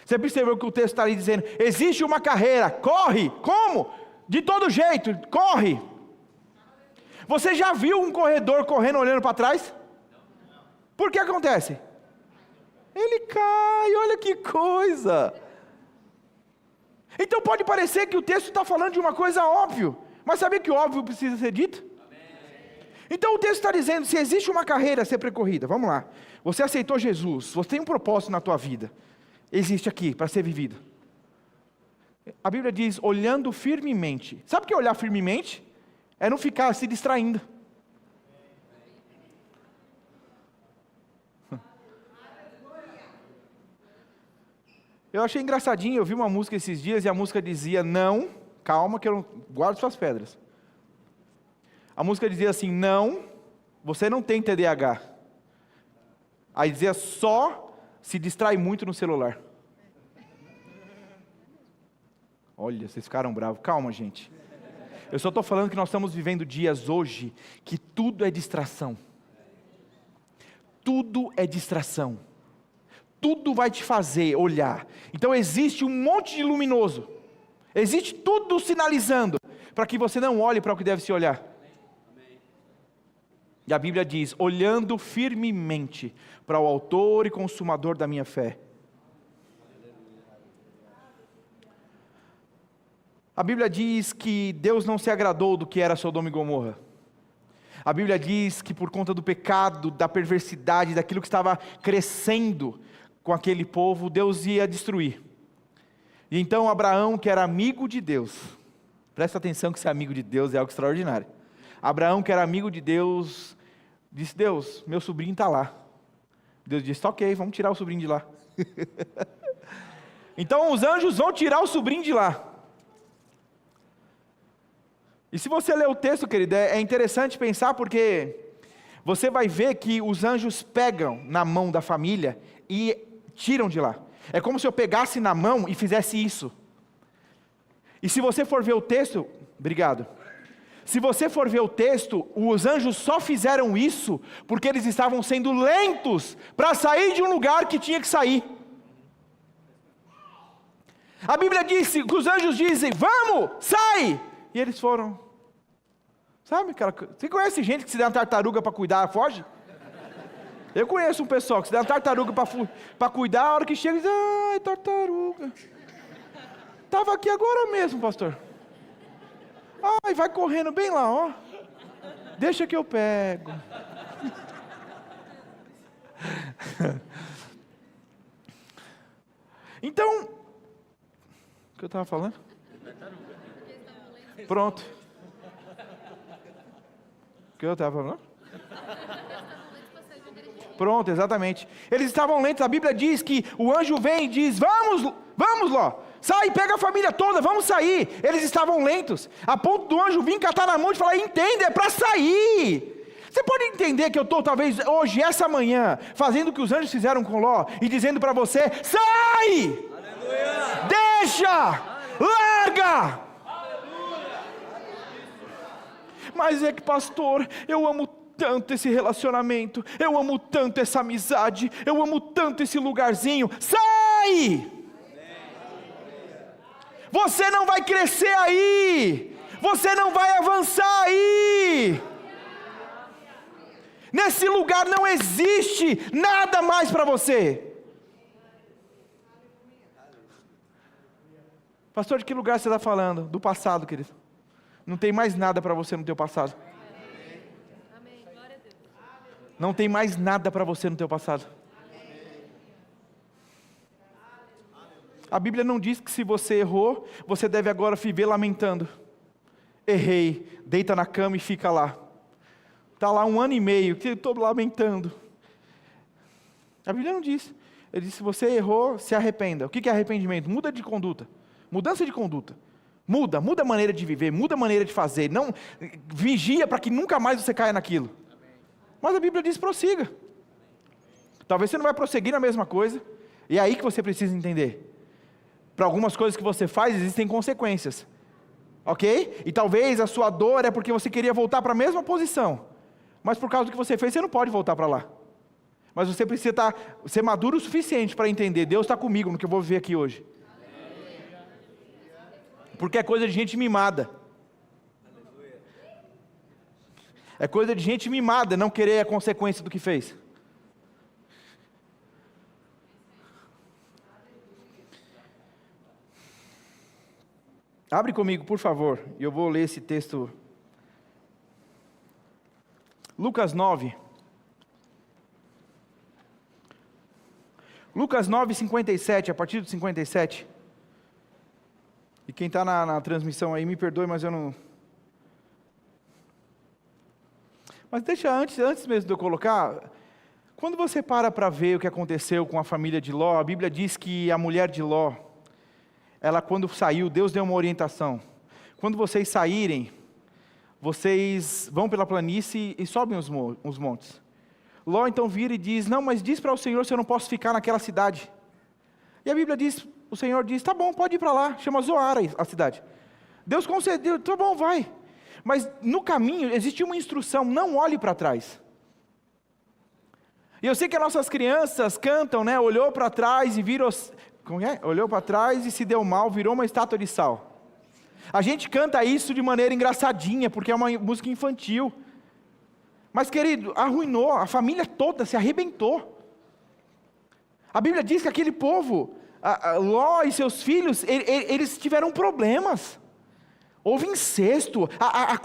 Você percebeu que o texto está ali dizendo, existe uma carreira, corre. Como? De todo jeito, corre. Você já viu um corredor correndo olhando para trás? Por que acontece? Ele cai, olha que coisa. Então pode parecer que o texto está falando de uma coisa óbvia, mas sabia que o óbvio precisa ser dito? Então o texto está dizendo, se existe uma carreira a ser percorrida, vamos lá, você aceitou Jesus, você tem um propósito na tua vida, existe aqui para ser vivido. A Bíblia diz, olhando firmemente. Sabe o que é olhar firmemente? É não ficar se distraindo. Eu achei engraçadinho, eu vi uma música esses dias e a música dizia, não, calma que eu não guardo suas pedras. A música dizia assim, não, você não tem TDAH. Aí dizia, só se distrai muito no celular. Olha, vocês ficaram bravos, calma gente. Eu só estou falando que nós estamos vivendo dias hoje, que tudo é distração. Tudo é distração. Tudo vai te fazer olhar. Então existe um monte de luminoso. Existe tudo sinalizando para que você não olhe para o que deve se olhar. E a Bíblia diz, olhando firmemente para o autor e consumador da minha fé. A Bíblia diz que Deus não se agradou do que era Sodoma e Gomorra. A Bíblia diz que por conta do pecado, da perversidade, daquilo que estava crescendo com aquele povo, Deus ia destruir. E então Abraão, que era amigo de Deus, presta atenção que ser amigo de Deus é algo extraordinário. Abraão, que era amigo de Deus, disse, Deus, meu sobrinho está lá. Deus disse, ok, vamos tirar o sobrinho de lá. Então os anjos vão tirar o sobrinho de lá. E se você ler o texto, querido, é interessante pensar porque você vai ver que os anjos pegam na mão da família e tiram de lá. É como se eu pegasse na mão e fizesse isso. E se você for ver o texto, obrigado. Se você for ver o texto, os anjos só fizeram isso porque eles estavam sendo lentos para sair de um lugar que tinha que sair. A Bíblia disse que os anjos dizem, vamos, sai! E eles foram. Sabe aquela coisa? Você conhece gente que se der uma tartaruga para cuidar, foge? Eu conheço um pessoal que se der uma tartaruga para cuidar, a hora que chega, diz, ai, tartaruga. Estava aqui agora mesmo, pastor. Ai, vai correndo bem lá, ó. Deixa que eu pego. Então, o que eu estava falando? Pronto. O que eu estava falando? Pronto, exatamente. Eles estavam lentos, a Bíblia diz que o anjo vem e diz, vamos Ló, sai, pega a família toda, vamos sair. Eles estavam lentos, a ponto do anjo vir catar na mão e falar, entenda, é para sair. Você pode entender que eu estou talvez hoje, essa manhã, fazendo o que os anjos fizeram com Ló, e dizendo para você, sai! Aleluia! Deixa! Larga! Aleluia! Mas é que pastor, eu amo tanto esse relacionamento, eu amo tanto essa amizade, eu amo tanto esse lugarzinho, sai! Você não vai crescer aí, você não vai avançar aí, nesse lugar não existe nada mais para você. Pastor, de que lugar você está falando? Do passado, querido. Não tem mais nada para você no teu passado. Não tem mais nada para você no teu passado. A Bíblia não diz que se você errou, você deve agora viver lamentando. errei, deita na cama e fica lá. Está lá 1 ano e meio, que eu estou lamentando. A Bíblia não diz. Ele diz, se você errou, se arrependa. O que é arrependimento? Muda de conduta. Mudança de conduta. Muda a maneira de viver, muda a maneira de fazer. Não vigia para que nunca mais você caia naquilo. Mas a Bíblia diz, prossiga. Talvez você não vai prosseguir na mesma coisa. E é aí que você precisa entender. Para algumas coisas que você faz, existem consequências. Ok? E talvez a sua dor é porque você queria voltar para a mesma posição. Mas por causa do que você fez, você não pode voltar para lá. Mas você precisa ser maduro o suficiente para entender, Deus está comigo no que eu vou viver aqui hoje. Porque é coisa de gente mimada. É coisa de gente mimada não querer a consequência do que fez. Abre comigo, por favor, e eu vou ler esse texto. Lucas 9. Lucas 9, 57, a partir do 57. E quem está na transmissão aí, me perdoe, mas eu não... Mas deixa antes mesmo de eu colocar, quando você para ver o que aconteceu com a família de Ló, a Bíblia diz que a mulher de Ló, ela quando saiu, Deus deu uma orientação. Quando vocês saírem, vocês vão pela planície e sobem os montes. Ló então vira e diz, não, mas diz para o Senhor se eu não posso ficar naquela cidade. E a Bíblia diz, o Senhor diz, tá bom, pode ir para lá, chama Zoar a cidade. Deus concedeu, tá bom, vai. Mas no caminho existe uma instrução, não olhe para trás. E eu sei que as nossas crianças cantam, né? Olhou para trás e virou... Como é? Olhou para trás e se deu mal, virou uma estátua de sal. A gente canta isso de maneira engraçadinha, porque é uma música infantil. Mas querido, arruinou, a família toda se arrebentou. A Bíblia diz que aquele povo, Ló e seus filhos, eles tiveram problemas. Houve incesto, a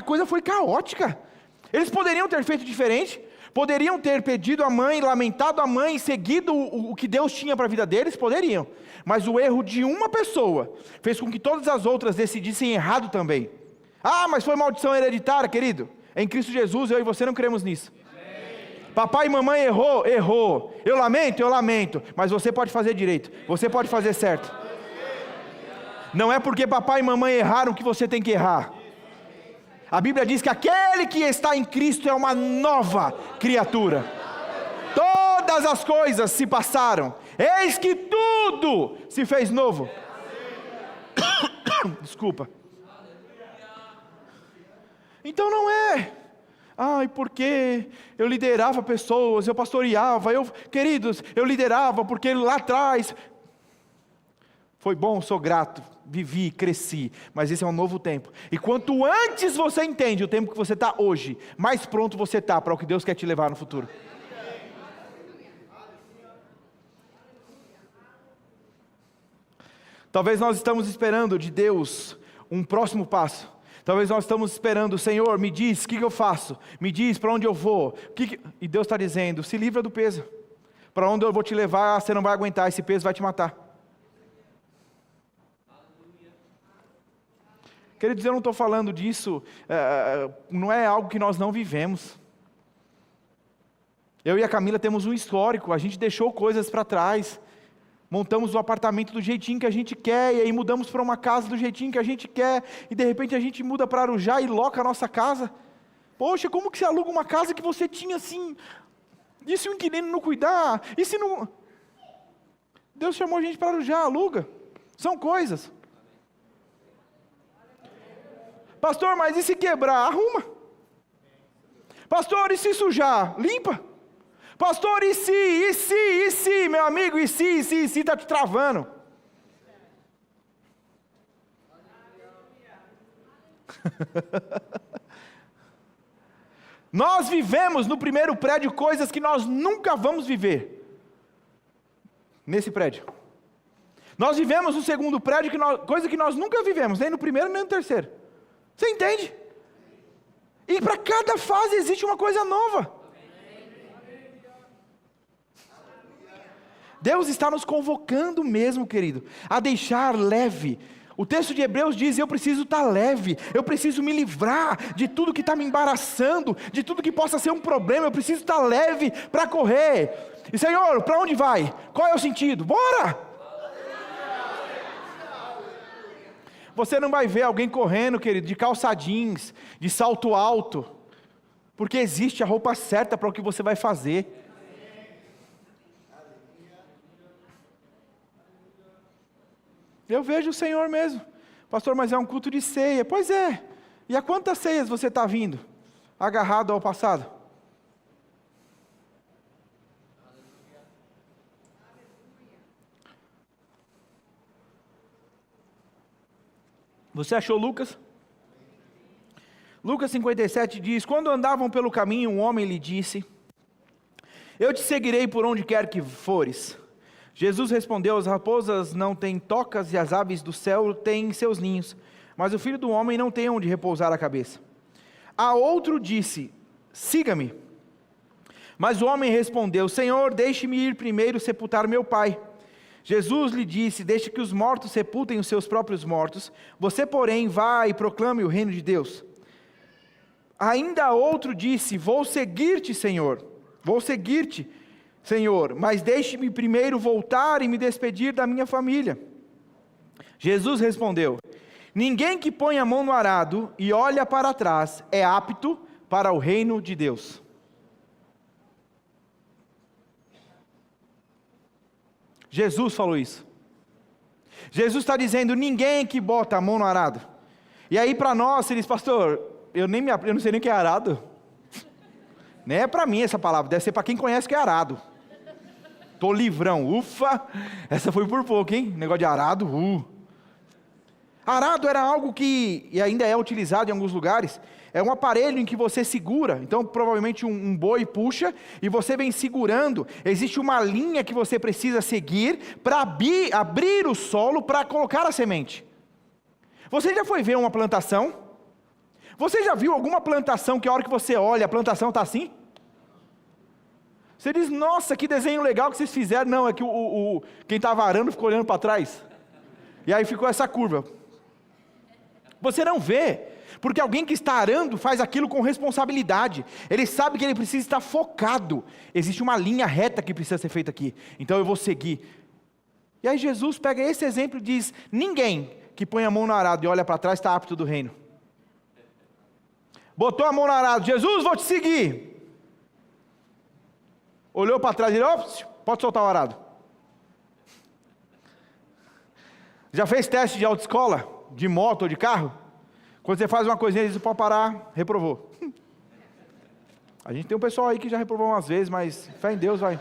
coisa foi caótica. Eles poderiam ter feito diferente, poderiam ter pedido à mãe, lamentado a mãe, seguido o que Deus tinha para a vida deles, poderiam. Mas o erro de uma pessoa fez com que todas as outras decidissem errado também. Ah, mas foi maldição hereditária, querido. Em Cristo Jesus, eu e você não cremos nisso. Amém. Papai e mamãe errou. Eu lamento, mas você pode fazer direito, você pode fazer certo. Não é porque papai e mamãe erraram que você tem que errar. A Bíblia diz que aquele que está em Cristo é uma nova criatura. Todas as coisas se passaram, eis que tudo se fez novo. Desculpa. Então não é, porque eu liderava pessoas, eu pastoreava, queridos, eu liderava porque lá atrás, foi bom, sou grato, vivi, cresci, mas esse é um novo tempo, e quanto antes você entende o tempo que você está hoje, mais pronto você está para o que Deus quer te levar no futuro. Talvez nós estamos esperando de Deus um próximo passo. Talvez nós estamos esperando, Senhor, me diz o que eu faço, me diz para onde eu vou, e Deus está dizendo, se livra do peso, para onde eu vou te levar, você não vai aguentar, esse peso vai te matar. Queridos, eu não estou falando disso, não é algo que nós não vivemos. Eu e a Camila temos um histórico, a gente deixou coisas para trás, montamos o apartamento do jeitinho que a gente quer, e aí mudamos para uma casa do jeitinho que a gente quer, e de repente a gente muda para Arujá e loca a nossa casa. Poxa, como que você aluga uma casa que você tinha assim, e se o inquilino não cuidar, e se não... Deus chamou a gente para Arujá, aluga, são coisas. Pastor, mas e se quebrar? Arruma. Pastor, e se sujar? Limpa. Pastor, e se, meu amigo, e se, está te travando. Nós vivemos no primeiro prédio coisas que nós nunca vamos viver. Nesse prédio. Nós vivemos no segundo prédio, coisa que nós nunca vivemos, nem no primeiro, nem no terceiro. Você entende? E para cada fase existe uma coisa nova. Deus está nos convocando mesmo, querido, a deixar leve O texto de Hebreus diz: eu preciso estar leve, eu preciso me livrar de tudo que está me embaraçando, de tudo que possa ser um problema, eu preciso estar leve para correr. E Senhor, para onde vai? Qual é o sentido? Bora! Você não vai ver alguém correndo, querido, de calça jeans, de salto alto, porque existe a roupa certa para o que você vai fazer. Eu vejo o Senhor mesmo. Pastor, mas é um culto de ceia. Pois é. E a quantas ceias você está vindo? Agarrado ao passado? Você achou Lucas? Lucas 57 diz: quando andavam pelo caminho, um homem lhe disse: eu te seguirei por onde quer que fores. Jesus respondeu: as raposas não têm tocas e as aves do céu têm seus ninhos, mas o Filho do Homem não tem onde repousar a cabeça. A outro disse: siga-me. Mas o homem respondeu: Senhor, deixe-me ir primeiro sepultar meu pai. Jesus lhe disse: deixe que os mortos sepultem os seus próprios mortos, você, porém, vá e proclame o reino de Deus. Ainda outro disse: vou seguir-te, Senhor, mas deixe-me primeiro voltar e me despedir da minha família. Jesus respondeu: ninguém que põe a mão no arado e olha para trás é apto para o reino de Deus. Jesus falou isso. Jesus está dizendo: ninguém que bota a mão no arado. E aí para nós, ele diz: pastor, eu não sei nem o que é arado. Nem é para mim essa palavra, deve ser para quem conhece o que é arado. Tô livrão, ufa, essa foi por pouco, hein? Negócio de arado, Arado era algo que, e ainda é utilizado em alguns lugares, é um aparelho em que você segura, então provavelmente um boi puxa, e você vem segurando, existe uma linha que você precisa seguir, para abrir o solo, para colocar a semente. Você já foi ver uma plantação? Você já viu alguma plantação que a hora que você olha, a plantação está assim? Você diz: nossa, que desenho legal que vocês fizeram. Não, é que quem estava arando ficou olhando para trás. E aí ficou essa curva. Você não vê, porque alguém que está arando faz aquilo com responsabilidade. Ele sabe que ele precisa estar focado. Existe uma linha reta que precisa ser feita aqui. Então eu vou seguir. E aí Jesus pega esse exemplo e diz: ninguém que põe a mão no arado e olha para trás está apto do reino. Botou a mão no arado: Jesus, vou te seguir. Olhou para trás e disse: pode soltar o arado. Já fez teste de autoescola? De moto ou de carro? Quando você faz uma coisinha, ele diz: pode parar, reprovou. A gente tem um pessoal aí que já reprovou umas vezes, mas fé em Deus, vai.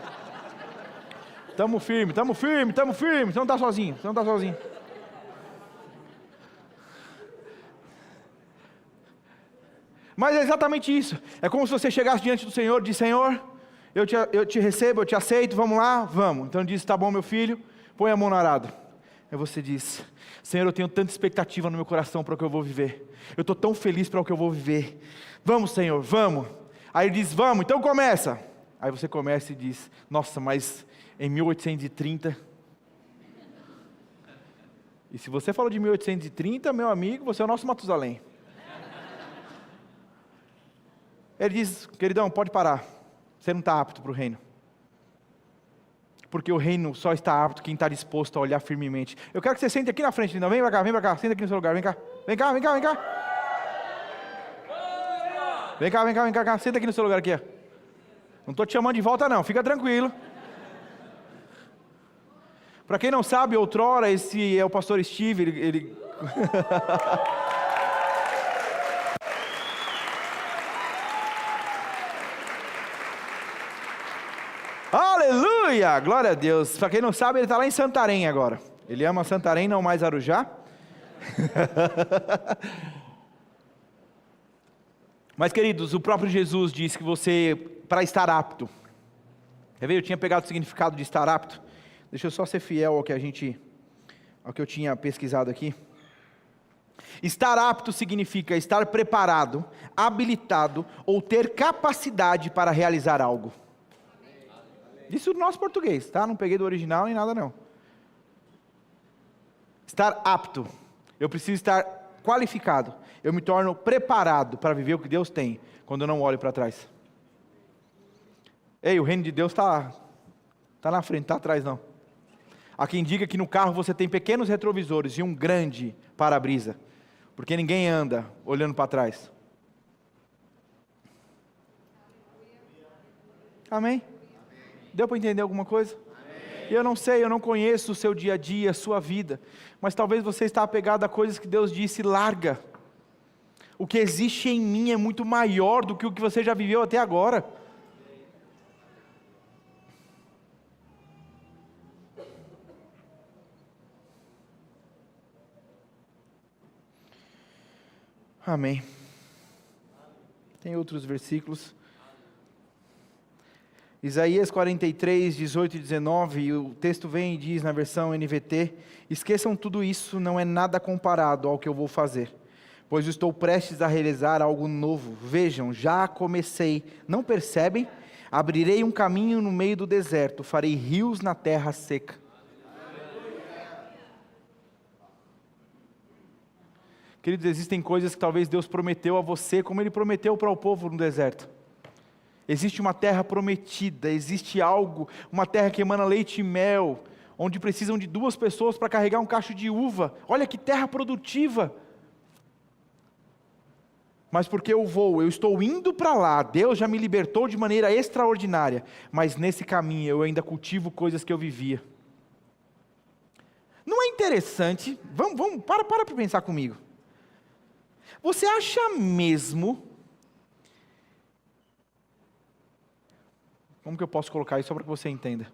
Tamo firme, você não está sozinho, Mas é exatamente isso. É como se você chegasse diante do Senhor e disse: Senhor, eu te recebo, eu te aceito, vamos lá? Vamos. Então ele diz: tá bom, meu filho, põe a mão no arado. Aí você diz: Senhor, eu tenho tanta expectativa no meu coração para o que eu vou viver. Eu estou tão feliz para o que eu vou viver. Vamos, Senhor, vamos. Aí ele diz: vamos, então começa. Aí você começa e diz: nossa, mas em 1830... E se você falou de 1830, meu amigo, você é o nosso Matusalém. Ele diz: queridão, pode parar. Você não está apto para o reino. Porque o reino só está apto quem está disposto a olhar firmemente. Eu quero que você sente aqui na frente, lindão. Vem para cá, senta aqui no seu lugar, vem cá. Vem cá. Vem cá, senta aqui no seu lugar aqui. Ó. Não estou te chamando de volta não, fica tranquilo. Para quem não sabe, outrora, esse é o pastor Steve, ele... Aleluia, glória a Deus. Para quem não sabe, ele está lá em Santarém agora. Ele ama Santarém, não mais Arujá. Mas queridos, o próprio Jesus disse que você, para estar apto, quer ver? Eu tinha pegado o significado de estar apto. Deixa eu só ser fiel ao que eu tinha pesquisado aqui. Estar apto significa estar preparado, habilitado ou ter capacidade para realizar algo. Isso no nosso português, tá? Não peguei do original nem nada não. Estar apto. Eu preciso estar qualificado. Eu me torno preparado para viver o que Deus tem, quando eu não olho para trás. Ei, o reino de Deus está na frente, está atrás não. Há quem diga que no carro você tem pequenos retrovisores e um grande para-brisa, porque ninguém anda olhando para trás. Amém? Deu para entender alguma coisa? E eu não sei, eu não conheço o seu dia a dia, a sua vida, mas talvez você está apegado a coisas que Deus disse, larga. O que existe em mim é muito maior do que o que você já viveu até agora. Amém. Tem outros versículos. Isaías 43, 18 e 19, e o texto vem e diz na versão NVT: esqueçam tudo isso, não é nada comparado ao que eu vou fazer, pois estou prestes a realizar algo novo. Vejam, já comecei, não percebem? Abrirei um caminho no meio do deserto, farei rios na terra seca. Queridos, existem coisas que talvez Deus prometeu a você, como Ele prometeu para o povo no deserto. Existe uma terra prometida, existe algo, uma terra que emana leite e mel, onde precisam de 2 pessoas para carregar um cacho de uva. Olha que terra produtiva. Mas porque eu estou indo para lá, Deus já me libertou de maneira extraordinária, mas nesse caminho eu ainda cultivo coisas que eu vivia. Não é interessante? Para pensar comigo. Você acha mesmo... Como que eu posso colocar isso só para que você entenda?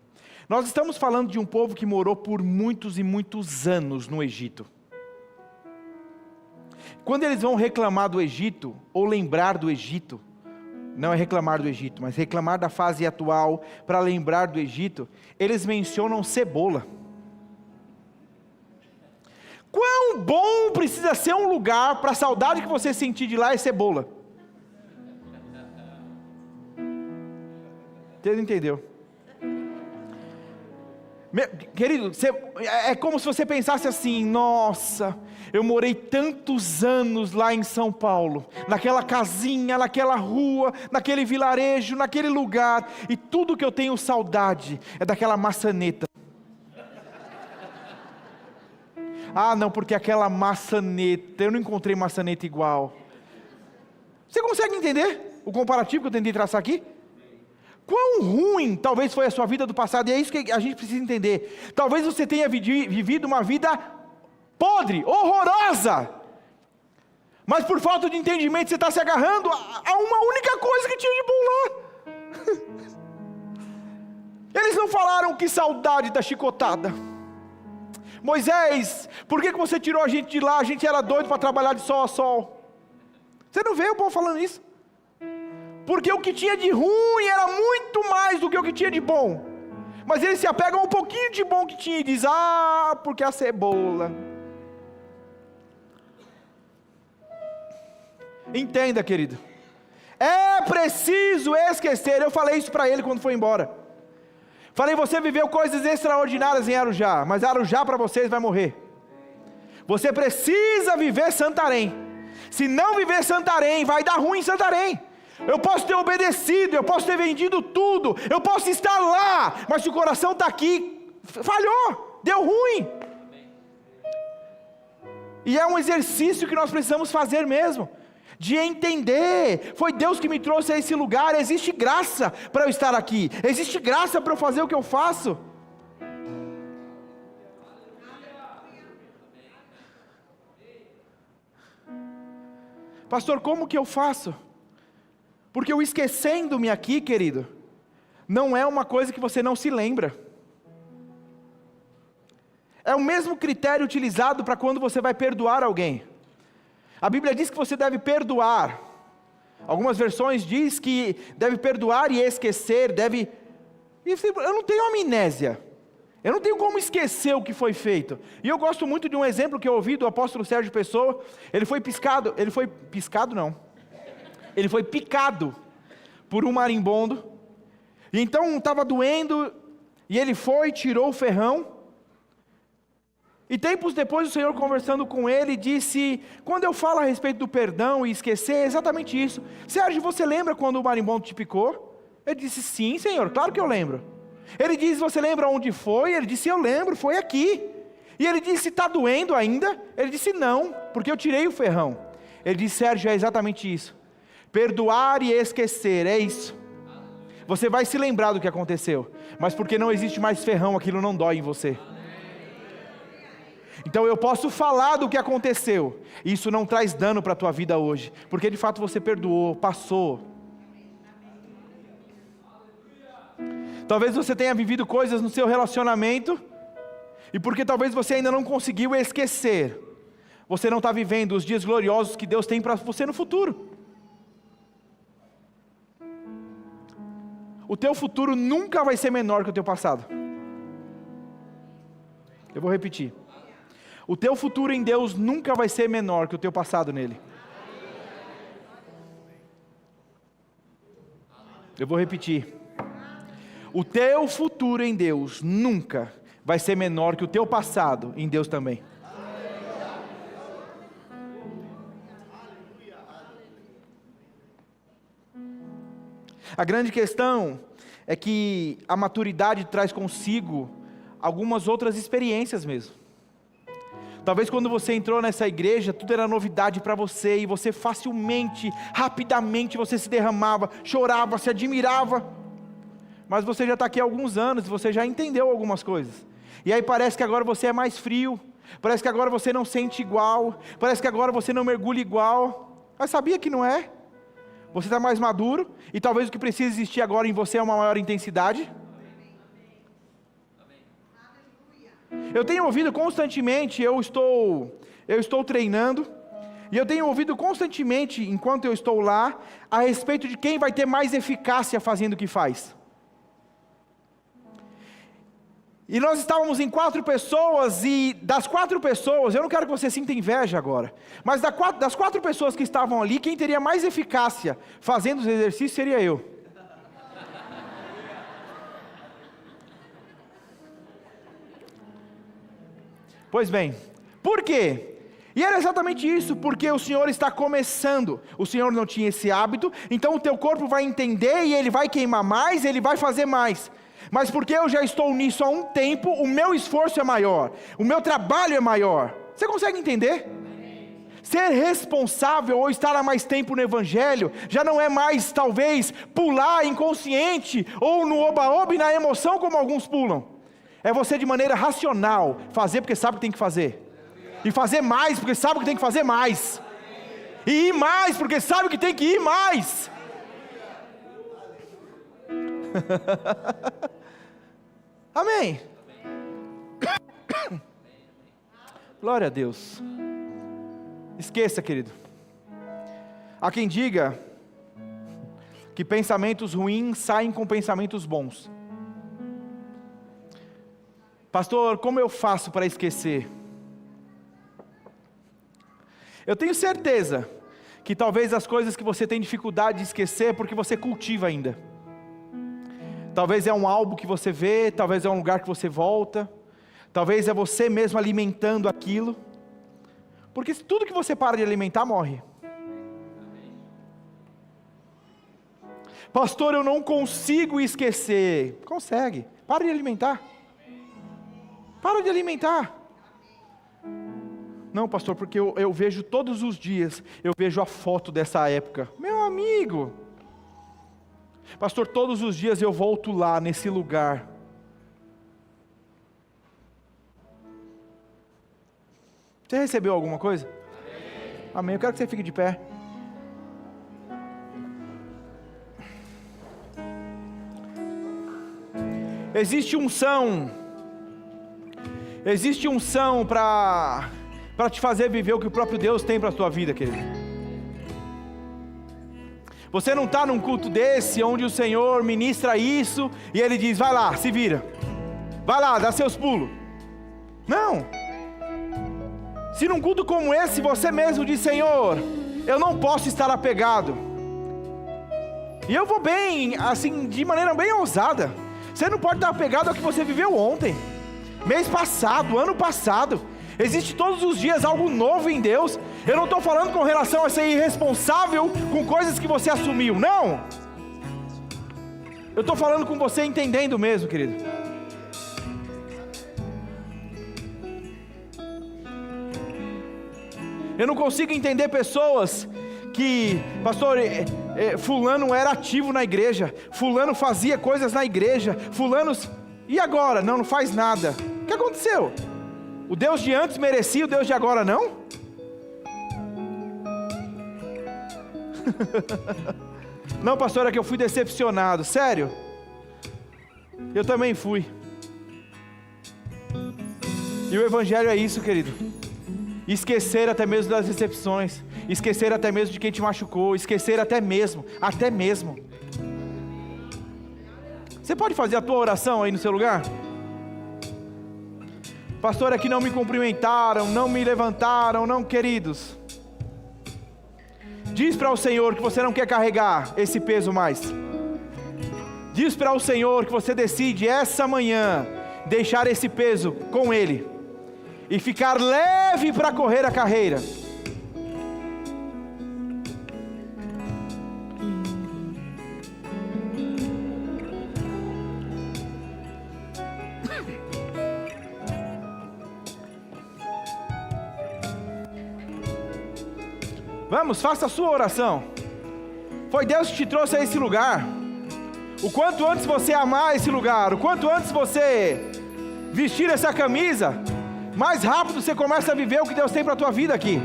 Nós estamos falando de um povo que morou por muitos e muitos anos no Egito. Quando eles vão reclamar do Egito, ou lembrar do Egito, não é reclamar do Egito, mas reclamar da fase atual, para lembrar do Egito, eles mencionam cebola. Quão bom precisa ser um lugar para a saudade que você sentir de lá é cebola? Você entendeu? Querido, é como se você pensasse assim: nossa, eu morei tantos anos lá em São Paulo, naquela casinha, naquela rua, naquele vilarejo, naquele lugar, e tudo que eu tenho saudade é daquela maçaneta. Ah não, porque aquela maçaneta, eu não encontrei maçaneta igual. Você consegue entender o comparativo que eu tentei traçar aqui? Quão ruim talvez foi a sua vida do passado, e é isso que a gente precisa entender. Talvez você tenha vivido uma vida podre, horrorosa, mas por falta de entendimento você está se agarrando a uma única coisa que tinha de bom lá. Eles não falaram: que saudade da chicotada. Moisés, por que você tirou a gente de lá? A gente era doido para trabalhar de sol a sol. Você não vê o povo falando isso? Porque o que tinha de ruim era muito mais do que o que tinha de bom. Mas eles se apegam a um pouquinho de bom que tinha e dizem: ah, porque a cebola. Entenda, querido. É preciso esquecer. Eu falei isso para ele quando foi embora. Falei: você viveu coisas extraordinárias em Arujá, mas Arujá para vocês vai morrer. Você precisa viver Santarém. Se não viver Santarém, vai dar ruim em Santarém. Eu posso ter obedecido, eu posso ter vendido tudo, eu posso estar lá, mas se o coração está aqui, falhou, deu ruim. E é um exercício que nós precisamos fazer mesmo, de entender: foi Deus que me trouxe a esse lugar, existe graça para eu estar aqui, existe graça para eu fazer o que eu faço. Pastor, como que eu faço? Porque o esquecendo-me aqui, querido, não é uma coisa que você não se lembra. É o mesmo critério utilizado para quando você vai perdoar alguém. A Bíblia diz que você deve perdoar. Algumas versões diz que deve perdoar e esquecer, deve... Eu não tenho amnésia. Eu não tenho como esquecer o que foi feito. E eu gosto muito de um exemplo que eu ouvi do apóstolo Sérgio Pessoa. Ele foi picado por um marimbondo, e então estava doendo, e ele foi, tirou o ferrão, E tempos depois o Senhor, conversando com ele, disse: quando eu falo a respeito do perdão e esquecer, é exatamente isso. Sérgio, você lembra quando o marimbondo te picou? Ele disse: sim, Senhor, claro que eu lembro. Ele disse: você lembra onde foi? Ele disse: eu lembro, foi aqui. E ele disse: está doendo ainda? Ele disse: não, porque eu tirei o ferrão. Ele disse: Sérgio, é exatamente isso. Perdoar e esquecer, é isso. Você vai se lembrar do que aconteceu, mas porque não existe mais ferrão, aquilo não dói em você. Então eu posso falar do que aconteceu, e isso não traz dano para a tua vida hoje, porque de fato você perdoou, passou. Talvez você tenha vivido coisas no seu relacionamento, e porque talvez você ainda não conseguiu esquecer, você não está vivendo os dias gloriosos que Deus tem para você no futuro. O teu futuro nunca vai ser menor que o teu passado. Eu vou repetir. O teu futuro em Deus nunca vai ser menor que o teu passado nele. Eu vou repetir. O teu futuro em Deus nunca vai ser menor que o teu passado em Deus também. A grande questão é que a maturidade traz consigo algumas outras experiências mesmo. Talvez quando você entrou nessa igreja, tudo era novidade para você, e você facilmente, rapidamente, você se derramava, chorava, se admirava. Mas você já está aqui há alguns anos, você já entendeu algumas coisas. E aí parece que agora você é mais frio, parece que agora você não sente igual, parece que agora você não mergulha igual. Mas sabia que não é? Você está mais maduro, e talvez o que precisa existir agora em você é uma maior intensidade. Eu tenho ouvido constantemente, eu estou treinando, e eu tenho ouvido constantemente, enquanto eu estou lá, a respeito de quem vai ter mais eficácia fazendo o que faz. E nós estávamos em 4 pessoas, e das 4 pessoas, eu não quero que você sinta inveja agora, mas das 4 pessoas que estavam ali, quem teria mais eficácia fazendo os exercícios seria eu. Pois bem, por quê? E era exatamente isso, porque o Senhor está começando, o Senhor não tinha esse hábito, então o teu corpo vai entender, e ele vai queimar mais, ele vai fazer mais. Mas porque eu já estou nisso há um tempo, o meu esforço é maior, o meu trabalho é maior. Você consegue entender? Ser responsável ou estar há mais tempo no Evangelho, já não é mais talvez pular inconsciente, ou no oba-oba e na emoção como alguns pulam. É você de maneira racional, fazer porque sabe que tem que fazer. E fazer mais porque sabe que tem que fazer mais. E ir mais porque sabe que tem que ir mais. Amém. Glória a Deus. Esqueça, querido. Há quem diga que pensamentos ruins saem com pensamentos bons. Pastor, como eu faço para esquecer? Eu tenho certeza que talvez as coisas que você tem dificuldade de esquecer é porque você cultiva ainda. Talvez é um álbum que você vê, talvez é um lugar que você volta, talvez é você mesmo alimentando aquilo. Porque tudo que você para de alimentar morre. Pastor, eu não consigo esquecer. Consegue, para de alimentar. Para de alimentar. Não, pastor, porque eu vejo todos os dias, eu vejo a foto dessa época. Meu amigo. Pastor, todos os dias eu volto lá, nesse lugar. Você recebeu alguma coisa? Amém. Amém. Eu quero que você fique de pé. Existe unção para te fazer viver o que o próprio Deus tem para a tua vida, querido. Você não está num culto desse, onde o Senhor ministra isso, e Ele diz, vai lá, se vira. Vai lá, dá seus pulos. Não. Se num culto como esse, você mesmo diz, Senhor, eu não posso estar apegado. E eu vou bem, assim, de maneira bem ousada. Você não pode estar apegado ao que você viveu ontem, mês passado, ano passado. Existe todos os dias algo novo em Deus. Eu não estou falando com relação a ser irresponsável com coisas que você assumiu, não. Eu estou falando com você entendendo mesmo, querido. Eu não consigo entender pessoas que, pastor, fulano era ativo na igreja, fulano fazia coisas na igreja, fulanos, e agora? Não faz nada. O que aconteceu? O Deus de antes merecia, o Deus de agora não? Não, pastor, é que eu fui decepcionado. Sério? Eu também fui. E o evangelho é isso, querido. Esquecer até mesmo das decepções, esquecer até mesmo de quem te machucou, esquecer até mesmo. Você pode fazer a tua oração aí no seu lugar? Pastor, é que não me cumprimentaram, não me levantaram, não, queridos. Diz para o Senhor que você não quer carregar esse peso mais. Diz para o Senhor que você decide essa manhã deixar esse peso com Ele e ficar leve para correr a carreira. Vamos, faça a sua oração. Foi Deus que te trouxe a esse lugar. O quanto antes você amar esse lugar, o quanto antes você vestir essa camisa, mais rápido você começa a viver o que Deus tem para a tua vida aqui.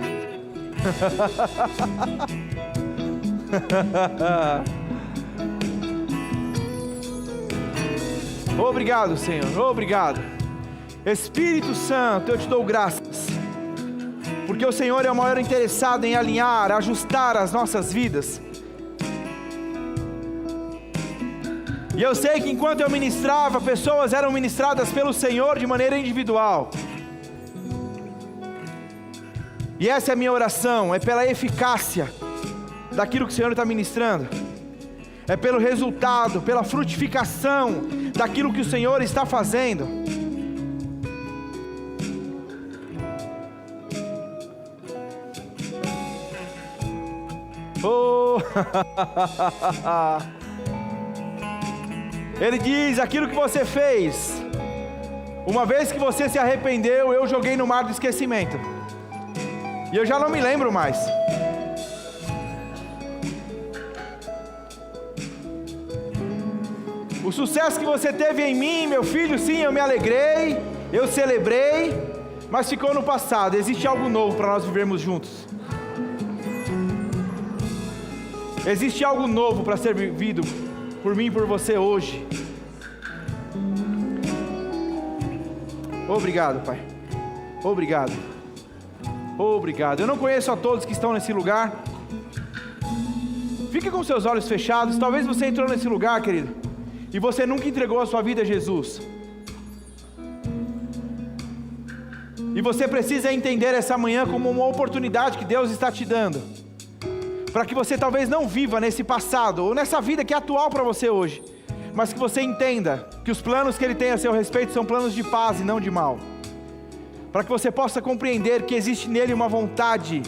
Obrigado, Senhor, obrigado. Espírito Santo, eu te dou graças, porque o Senhor é o maior interessado em alinhar, ajustar as nossas vidas. E eu sei que enquanto eu ministrava, pessoas eram ministradas pelo Senhor de maneira individual. E essa é a minha oração, é pela eficácia daquilo que o Senhor está ministrando. É pelo resultado, pela frutificação daquilo que o Senhor está fazendo. Oh! Ele diz, aquilo que você fez, uma vez que você se arrependeu, eu joguei no mar do esquecimento. E eu já não me lembro mais. O sucesso que você teve em mim, meu filho, sim, eu me alegrei, eu celebrei, mas ficou no passado. Existe algo novo para nós vivermos juntos. Existe algo novo para ser vivido por mim e por você hoje. Obrigado, Pai. Obrigado. Obrigado. Eu não conheço a todos que estão nesse lugar. Fique com seus olhos fechados. Talvez você entrou nesse lugar, querido, e você nunca entregou a sua vida a Jesus. E você precisa entender essa manhã como uma oportunidade que Deus está te dando, para que você talvez não viva nesse passado, ou nessa vida que é atual para você hoje, mas que você entenda que os planos que Ele tem a seu respeito são planos de paz e não de mal, para que você possa compreender que existe nele uma vontade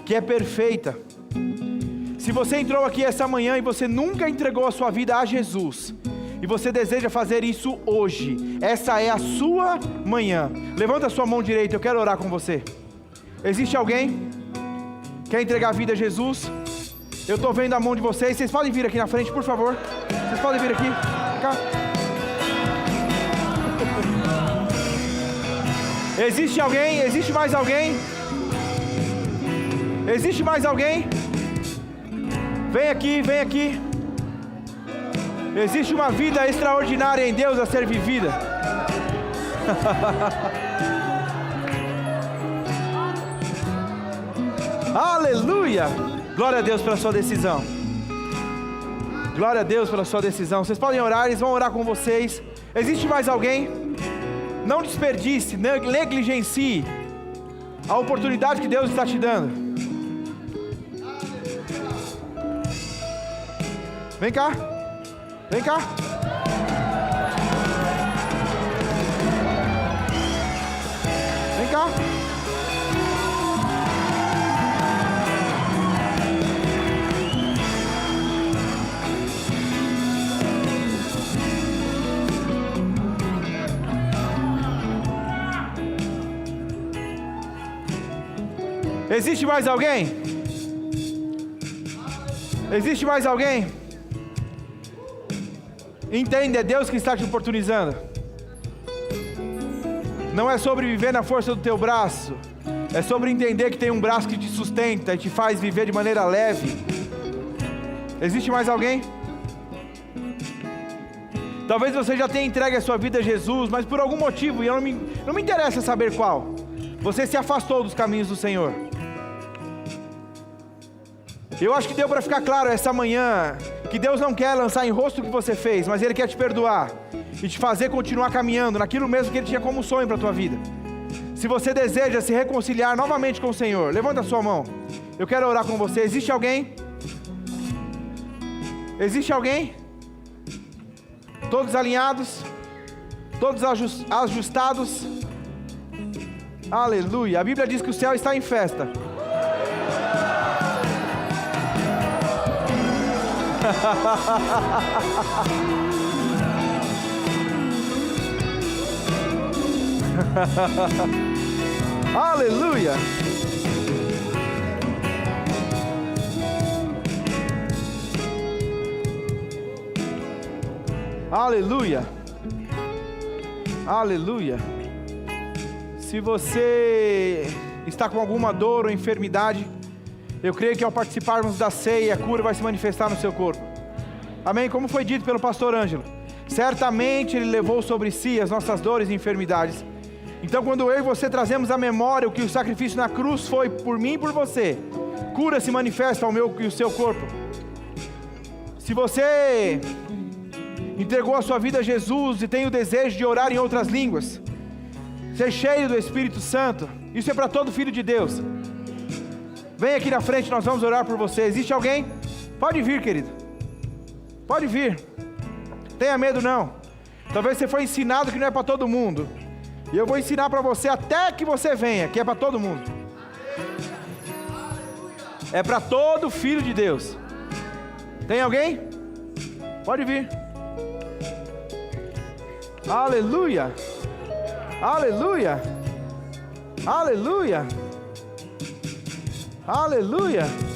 que é perfeita. Se você entrou aqui essa manhã e você nunca entregou a sua vida a Jesus, e você deseja fazer isso hoje, essa é a sua manhã. Levanta a sua mão direita, eu quero orar com você. Existe alguém que quer entregar a vida a Jesus? Eu estou vendo a mão de vocês. Vocês podem vir aqui na frente, por favor. Vocês podem vir aqui. Cá. Existe alguém? Existe mais alguém? Existe mais alguém? Vem aqui, vem aqui. Existe uma vida extraordinária em Deus a ser vivida. Aleluia! Glória a Deus pela sua decisão. Glória a Deus pela sua decisão. Vocês podem orar, eles vão orar com vocês. Existe mais alguém? Não desperdice, negligencie a oportunidade que Deus está te dando. Vem cá. Vem cá. Vem cá. Existe mais alguém? Existe mais alguém? Entende, é Deus que está te oportunizando. Não é sobre viver na força do teu braço, é sobre entender que tem um braço que te sustenta e te faz viver de maneira leve. Existe mais alguém? Talvez você já tenha entregue a sua vida a Jesus, mas por algum motivo, e não me interessa saber qual, você se afastou dos caminhos do Senhor. Eu acho que deu para ficar claro essa manhã, que Deus não quer lançar em rosto o que você fez, mas Ele quer te perdoar e te fazer continuar caminhando naquilo mesmo que Ele tinha como sonho para a tua vida. Se você deseja se reconciliar novamente com o Senhor, levanta a sua mão, eu quero orar com você. Existe alguém? Existe alguém? Todos alinhados? Todos ajustados? Aleluia, a Bíblia diz que o céu está em festa. Aleluia. Aleluia. Aleluia. Se você está com alguma dor ou enfermidade, eu creio que ao participarmos da ceia, a cura vai se manifestar no seu corpo. Amém? Como foi dito pelo pastor Ângelo, certamente Ele levou sobre si as nossas dores e enfermidades. Então quando eu e você trazemos à memória o que o sacrifício na cruz foi por mim e por você, cura se manifesta ao meu e o seu corpo. Se você entregou a sua vida a Jesus e tem o desejo de orar em outras línguas, ser cheio do Espírito Santo, isso é para todo filho de Deus. Vem aqui na frente, nós vamos orar por você. Existe alguém? Pode vir, querido. Pode vir. Tenha medo não. Talvez você foi ensinado que não é para todo mundo. E eu vou ensinar para você até que você venha, que é para todo mundo. É para todo filho de Deus. Tem alguém? Pode vir. Aleluia. Aleluia. Aleluia. Aleluia.